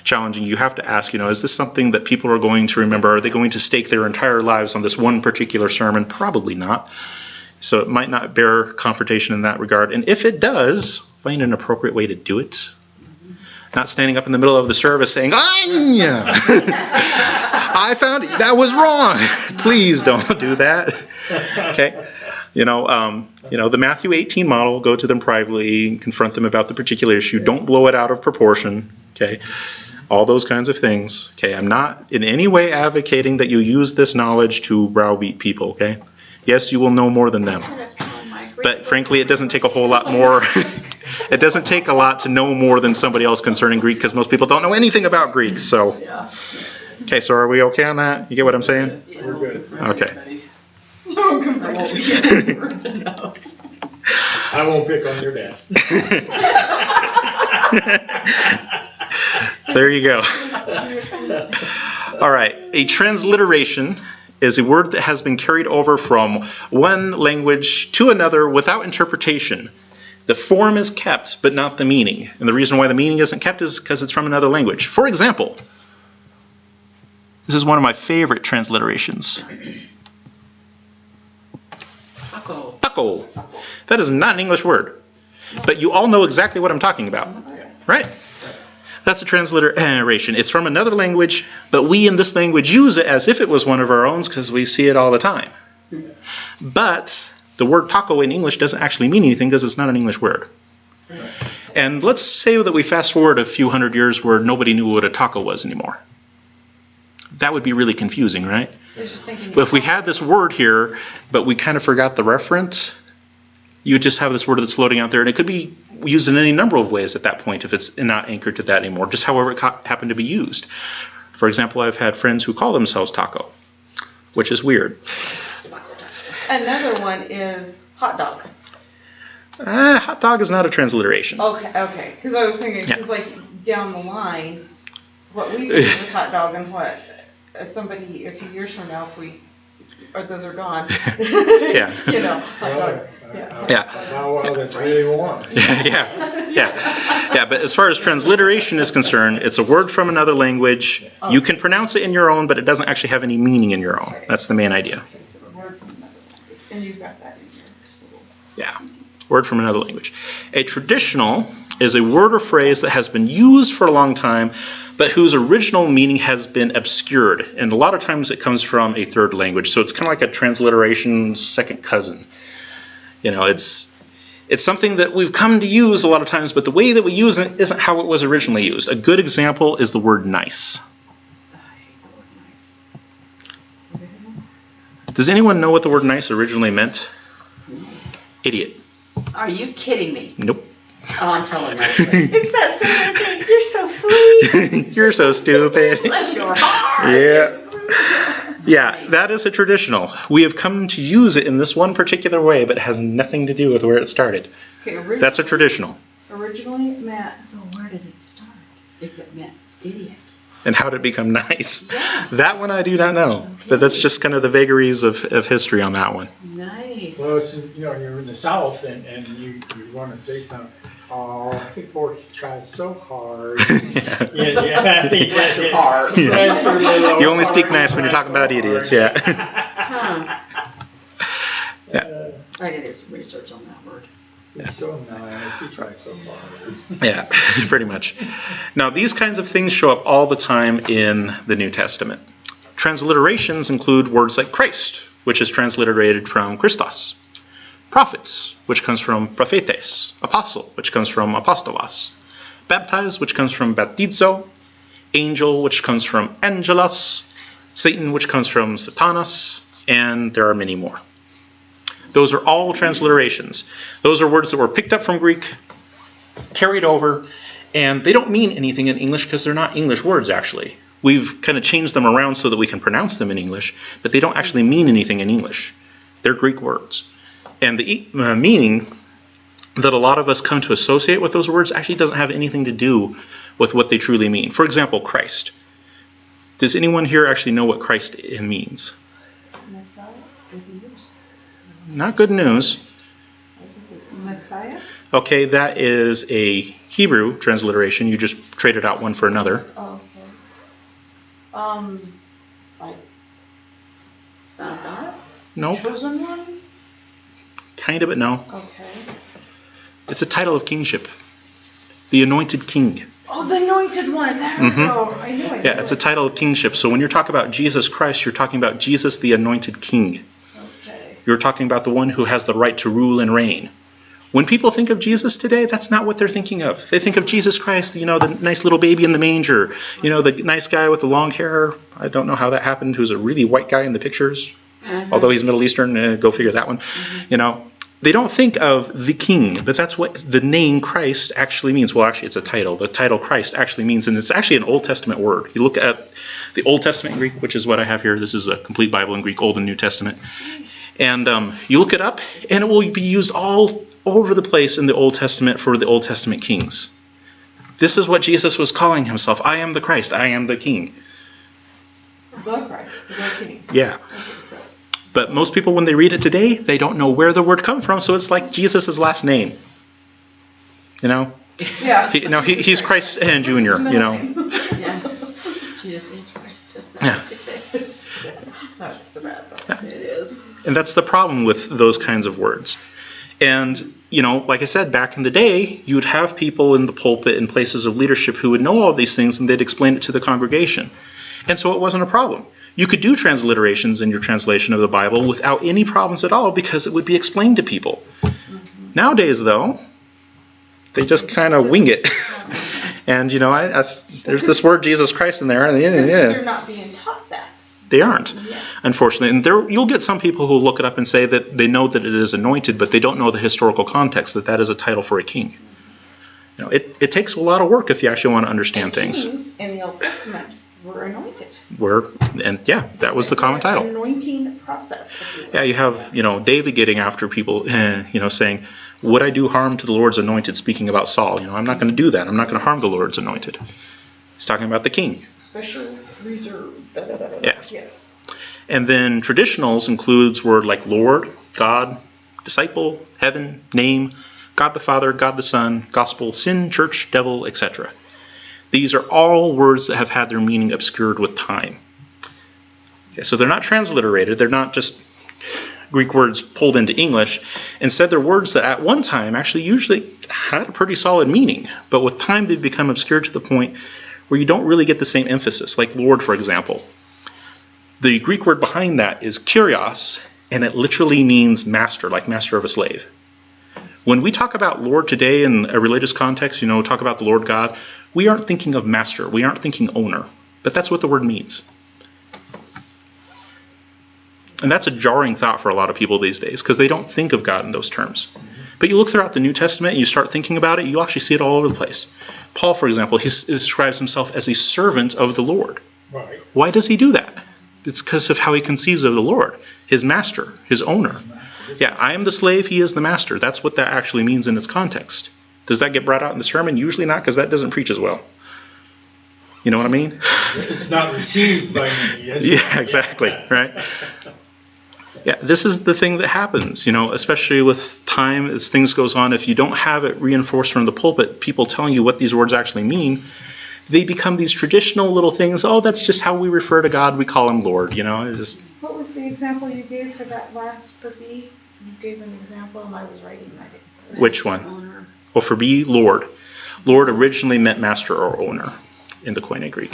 challenging. You have to ask, is this something that people are going to remember? Are they going to stake their entire lives on this one particular sermon? Probably not. So it might not bear confrontation in that regard. And if it does, find an appropriate way to do it. Not standing up in the middle of the service saying, Anya! I found that was wrong. Please don't do that. Okay? The Matthew 18 model, go to them privately and confront them about the particular issue. Don't blow it out of proportion, okay? All those kinds of things, okay? I'm not in any way advocating that you use this knowledge to browbeat people, okay? Yes, you will know more than them. But frankly, it doesn't take a whole lot more. It doesn't take a lot to know more than somebody else concerning Greek, because most people don't know anything about Greek, so. Okay, so are we okay on that? You get what I'm saying? We're good. Okay. I won't pick on your dad. There you go. All right. A transliteration is a word that has been carried over from one language to another without interpretation. The form is kept, but not the meaning. And the reason why the meaning isn't kept is because it's from another language. For example, this is one of my favorite transliterations. Taco. Taco. That is not an English word. But you all know exactly what I'm talking about, right? That's a transliteration. It's from another language, but we in this language use it as if it was one of our own because we see it all the time. But the word taco in English doesn't actually mean anything because it's not an English word. And let's say that we fast forward a few hundred years where nobody knew what a taco was anymore. That would be really confusing, right? But if we had this word here, but we kind of forgot the referent, you would just have this word that's floating out there, and it could be used in any number of ways at that point if it's not anchored to that anymore, just however it happened to be used. For example, I've had friends who call themselves taco, which is weird. Another one is hot dog. Hot dog is not a transliteration. Okay. Because I was thinking, because like down the line, what we think is hot dog and what somebody a few years from now, or those are gone. Yeah. Hot dog. Wow, that's really warm. Yeah, but as far as transliteration is concerned, it's a word from another language. You can pronounce it in your own, but it doesn't actually have any meaning in your own. That's the main idea. Okay, so a word from another language. And you've got that in here. Yeah, word from another language. A traditional is a word or phrase that has been used for a long time, but whose original meaning has been obscured. And a lot of times it comes from a third language, so it's kind of like a transliteration second cousin. It's something that we've come to use a lot of times, but the way that we use it isn't how it was originally used. A good example is the word nice. I hate the word nice. Does anyone know what the word nice originally meant? Idiot. Are you kidding me? Nope. Oh, I'm telling you. It's that same thing. You're so sweet. You're so stupid. Bless your heart. Yeah. Yeah, that is a traditional. We have come to use it in this one particular way, but it has nothing to do with where it started. Okay, That's a traditional. Originally it meant. So where did it start? If it meant idiot. And how did it become nice? That one I do not know. But that's just kind of the vagaries of history on that one. Nice. Well, it's, you're in the South and you want to say something. Oh, I think boy, he tried so hard. Yeah. Bless your heart. You only speak nice when you're talking about idiots, yeah. Yeah. I gotta do some research on that word. He's so nice. He tried so hard. Yeah, pretty much. Now, these kinds of things show up all the time in the New Testament. Transliterations include words like Christ, which is transliterated from Christos. Prophets, which comes from prophetes. Apostle, which comes from apostolos. Baptized, which comes from baptizo. Angel, which comes from angelos. Satan, which comes from satanas. And there are many more. Those are all transliterations. Those are words that were picked up from Greek, carried over, and they don't mean anything in English because they're not English words, actually. We've kind of changed them around so that we can pronounce them in English, but they don't actually mean anything in English. They're Greek words. And the meaning that a lot of us come to associate with those words actually doesn't have anything to do with what they truly mean. For example, Christ. Does anyone here actually know what Christ means? Messiah? Good news. Not good news. Messiah? Okay, that is a Hebrew transliteration. You just traded out one for another. Oh, okay. Like Son of God? Nope. chosen one? Kind of, but no. Okay. It's a title of kingship. The anointed king. Oh, the anointed one. There we go. I knew it. Yeah, it's a title of kingship. So when you're talking about Jesus Christ, you're talking about Jesus, the anointed king. Okay. You're talking about the one who has the right to rule and reign. When people think of Jesus today, that's not what they're thinking of. They think of Jesus Christ, the nice little baby in the manger, the nice guy with the long hair. I don't know how that happened, who's a really white guy in the pictures. Although he's Middle Eastern, go figure that one. They don't think of the king, but that's what the name Christ actually means. Well, actually, it's a title. The title Christ actually means, and it's actually an Old Testament word. You look at the Old Testament in Greek, which is what I have here. This is a complete Bible in Greek, Old and New Testament. And you look it up, and it will be used all over the place in the Old Testament for the Old Testament kings. This is what Jesus was calling himself. I am the Christ. I am the king. The Christ, the king. Yeah. But most people, when they read it today, they don't know where the word comes from, so it's like Jesus' last name. Yeah. He's Christ and Junior, Yeah. Jesus H. Christ. Just not what they say. That's the bad part. Yeah. It is. And that's the problem with those kinds of words. And, like I said, back in the day, you would have people in the pulpit and places of leadership who would know all these things, and they'd explain it to the congregation. And so it wasn't a problem. You could do transliterations in your translation of the Bible without any problems at all because it would be explained to people. Nowadays, though, they just kind of wing it. And, there's this word Jesus Christ in there. And They're not being taught that. They aren't, unfortunately. And you'll get some people who will look it up and say that they know that it is anointed, but they don't know the historical context, that is a title for a king. It takes a lot of work if you actually want to understand things. Kings in the Old Testament were anointed. That was the common title. Anointing process. Yeah, you have, David getting after people, saying, would I do harm to the Lord's anointed, speaking about Saul. I'm not going to do that. I'm not going to harm the Lord's anointed. He's talking about the king. Special reserve. Yes. And then traditionals includes word like Lord, God, disciple, heaven, name, God the Father, God the Son, gospel, sin, church, devil, etc. These are all words that have had their meaning obscured with time. Okay, so they're not transliterated. They're not just Greek words pulled into English. Instead, they're words that at one time actually usually had a pretty solid meaning. But with time, they've become obscured to the point where you don't really get the same emphasis. Like Lord, for example. The Greek word behind that is kurios, and it literally means master, like master of a slave. When we talk about Lord today in a religious context, talk about the Lord God, we aren't thinking of master. We aren't thinking owner. But that's what the word means. And that's a jarring thought for a lot of people these days because they don't think of God in those terms. But you look throughout the New Testament and you start thinking about it, you actually see it all over the place. Paul, for example, he describes himself as a servant of the Lord. Right. Why does he do that? It's because of how he conceives of the Lord, his master, his owner. Yeah, I am the slave, he is the master. That's what that actually means in its context. Does that get brought out in the sermon? Usually not, because that doesn't preach as well. You know what I mean? It's not received by me. Yeah, exactly, right? Yeah, this is the thing that happens, especially with time as things goes on. If you don't have it reinforced from the pulpit, people telling you what these words actually mean, they become these traditional little things. Oh, that's just how we refer to God. We call him Lord, It's just... What was the example you gave for that last for B? You gave an example and I was writing that. Which one? Well, for B, Lord. Lord originally meant master or owner in the Koine Greek.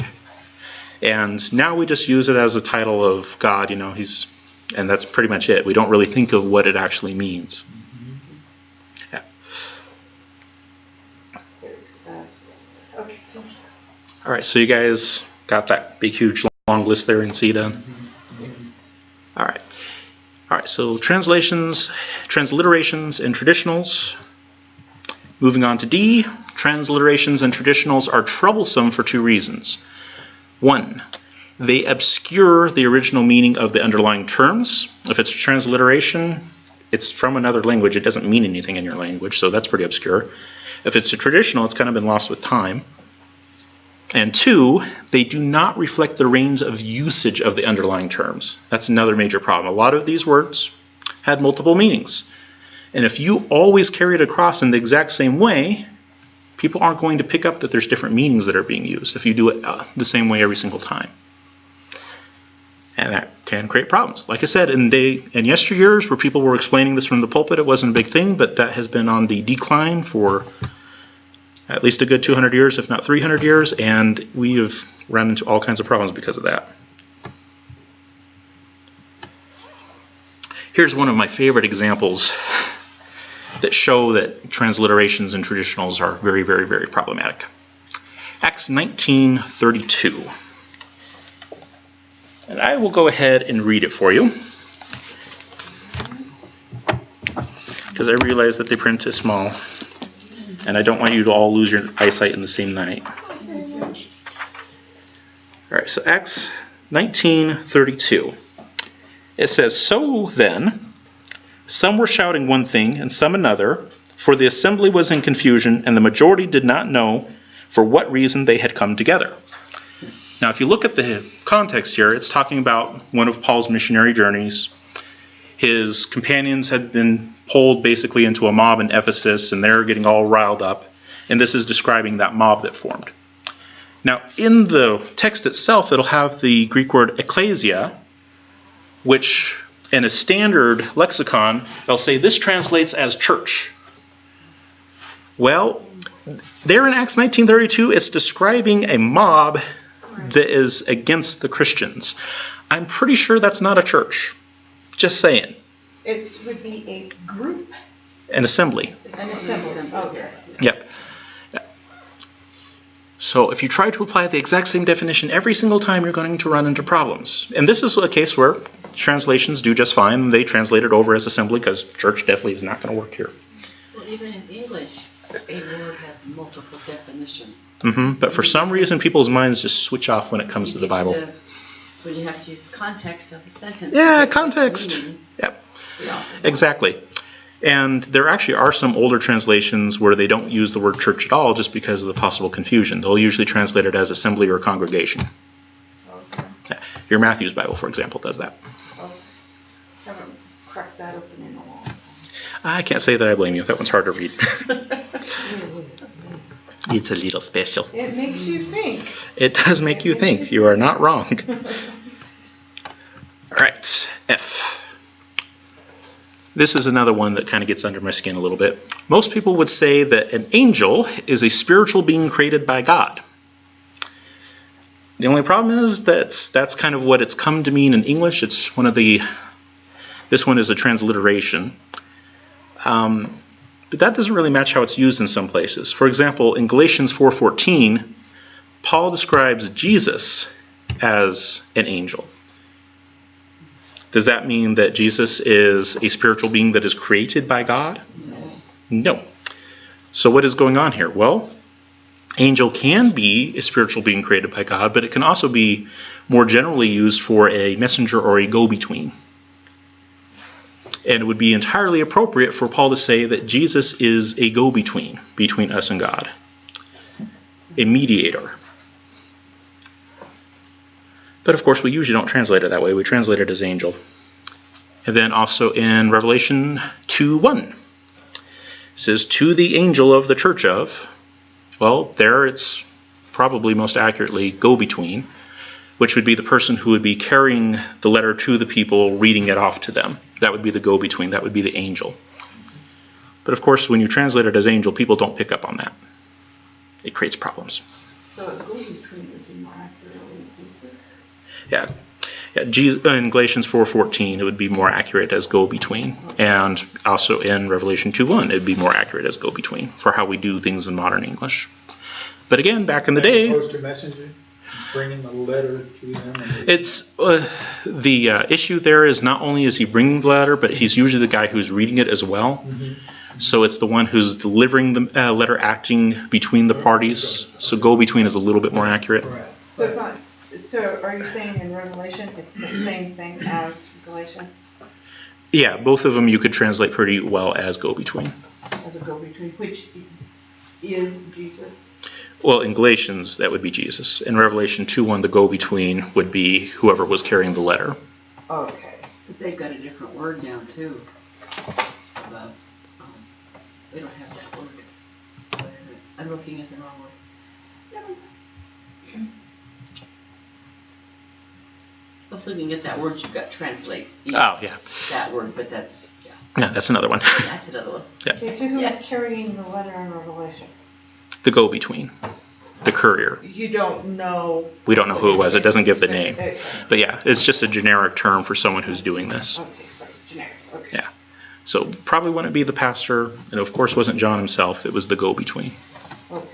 And now we just use it as a title of God, and that's pretty much it. We don't really think of what it actually means. Yeah. Okay, thank you. All right, so you guys got that big, huge, long list there in C done? Yes. All right, so translations, transliterations, and traditionals. Moving on to D, transliterations and traditionals are troublesome for two reasons. One, they obscure the original meaning of the underlying terms. If it's a transliteration, it's from another language. It doesn't mean anything in your language, so that's pretty obscure. If it's a traditional, it's kind of been lost with time. And two, they do not reflect the range of usage of the underlying terms. That's another major problem. A lot of these words had multiple meanings. And if you always carry it across in the exact same way, people aren't going to pick up that there's different meanings that are being used if you do it the same way every single time. And that can create problems. Like I said, in yesteryears where people were explaining this from the pulpit, it wasn't a big thing, but that has been on the decline for at least a good 200 years, if not 300 years, and we have run into all kinds of problems because of that. Here's one of my favorite examples that show that transliterations and traditionals are very, very, very problematic. Acts 19:32. And I will go ahead and read it for you, because I realize that they print too small, and I don't want you to all lose your eyesight in the same night. All right, so Acts 19:32. It says, "So then, some were shouting one thing and some another, for the assembly was in confusion, and the majority did not know for what reason they had come together." Now, if you look at the context here, it's talking about one of Paul's missionary journeys. His companions had been pulled basically into a mob in Ephesus, and they're getting all riled up. And this is describing that mob that formed. Now, in the text itself, it'll have the Greek word ecclesia, which in a standard lexicon, they'll say this translates as church. Well, there in Acts 19:32, it's describing a mob that is against the Christians. I'm pretty sure that's not a church. Just saying. It would be a group. An assembly. An assembly. Okay. Yep. So if you try to apply the exact same definition every single time, you're going to run into problems. And this is a case where translations do just fine. They translate it over as assembly because church definitely is not going to work here. Well, even in English, a word has multiple definitions. But for some reason, people's minds just switch off when it comes to the Bible. That's when you have to use the context of the sentence. Yeah, context. Yep. Yeah. Exactly. And there actually are some older translations where they don't use the word church at all just because of the possible confusion. They'll usually translate it as assembly or congregation. Okay. Yeah. Your Matthew's Bible, for example, does that. Okay. Haven't cracked that open in a long time. I can't say that I blame you. That one's hard to read. It's a little special. It makes you think. It does make you think. You are not wrong. All right, F. This is another one that kind of gets under my skin a little bit. Most people would say that an angel is a spiritual being created by God. The only problem is that that's kind of what it's come to mean in English. It's one of the, this one is a transliteration. But that doesn't really match how it's used in some places. For example, in Galatians 4:14, Paul describes Jesus as an angel. Does that mean that Jesus is a spiritual being that is created by God? No. So what is going on here? Well, angel can be a spiritual being created by God, but it can also be more generally used for a messenger or a go-between. And it would be entirely appropriate for Paul to say that Jesus is a go-between between us and God, a mediator. But of course, we usually don't translate it that way. We translate it as angel. And then also in Revelation 2:1, it says, "To the angel of the church of," well, there it's probably most accurately go-between, which would be the person who would be carrying the letter to the people, reading it off to them. That would be the go-between. That would be the angel. But of course, when you translate it as angel, people don't pick up on that. It creates problems. So a go-between would be more accurately Jesus? Yeah. In Galatians 4:14, it would be more accurate as go-between. And also in Revelation 2:1, it would be more accurate as go-between for how we do things in modern English. But again, back in the day, As opposed to messenger, bringing a letter to them. it's the issue there is not only is he bringing the letter, but he's usually the guy who's reading it as well. So it's the one who's delivering the letter, acting between the parties. So go-between is a little bit more accurate. Correct. So it's not, so are you saying in Revelation it's the same thing as Galatians? Yeah, both of them you could translate pretty well as go-between. As a go-between, which is Jesus? Well, in Galatians, that would be Jesus. In Revelation 2:1, the go-between would be whoever was carrying the letter. Okay. Because they've got a different word now, too. About, they don't have that word. Wait a minute. I'm looking at the wrong word. I was looking at that word you got translate. Oh, yeah. That word, but that's, yeah, Yeah, that's another one. that's another one. Okay, so who's Yeah. carrying the letter in Revelation? The go-between. The courier. You don't know. We don't know who it was. It doesn't give the name. Okay. But yeah, it's just a generic term for someone who's doing this. Okay, sorry, generic. Okay. So probably wouldn't be the pastor, and of course wasn't John himself, it was the go-between. Okay.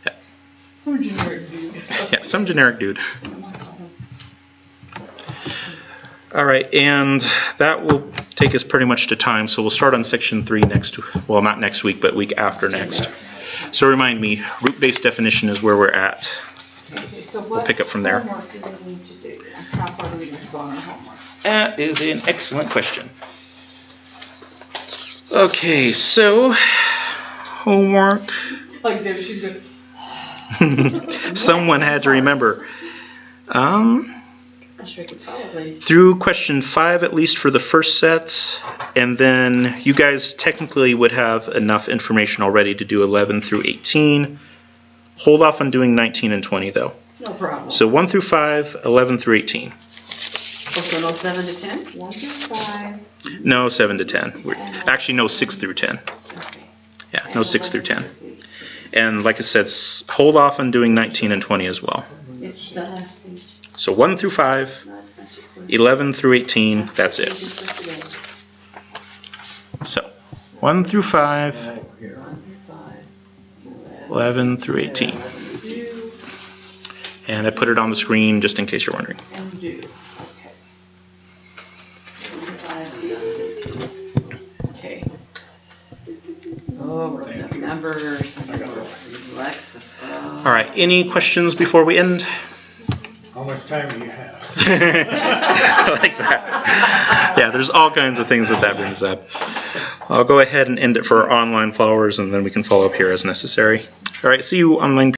Yeah. Some generic dude. Yeah, some generic dude. All right, and that will take us pretty much to time, so we'll start on section 3 next, well, not next week, but week after next. So remind me, root-based definition is where we're at. Okay, so We'll pick up from there. What homework do we need to do? How far do we need to go on our homework? That is an excellent question. Okay, so homework. Like David, she's good. Someone had to remember. I sure could probably. Through question 5 at least for the first set, and then you guys technically would have enough information already to do 11 through 18. Hold off on doing 19 and 20 though. No problem. So 1 through 5, 11 through 18. Also no 7 to 10? 1 through 5. No 7 to 10. Actually no 6 through 10. Okay. Yeah, no 6 through 10. And like I said, hold off on doing 19 and 20 as well. It's the last thing. So 1 through 5, 11 through 18, that's it. So 1 through 5, 11 through 18. And I put it on the screen just in case you're wondering. And do. Okay. Oh, we're looking at numbers and lexicon. All right, any questions before we end? How much time do you have? I like that. Yeah, there's all kinds of things that brings up. I'll go ahead and end it for our online followers, and then we can follow up here as necessary. All right, see you online.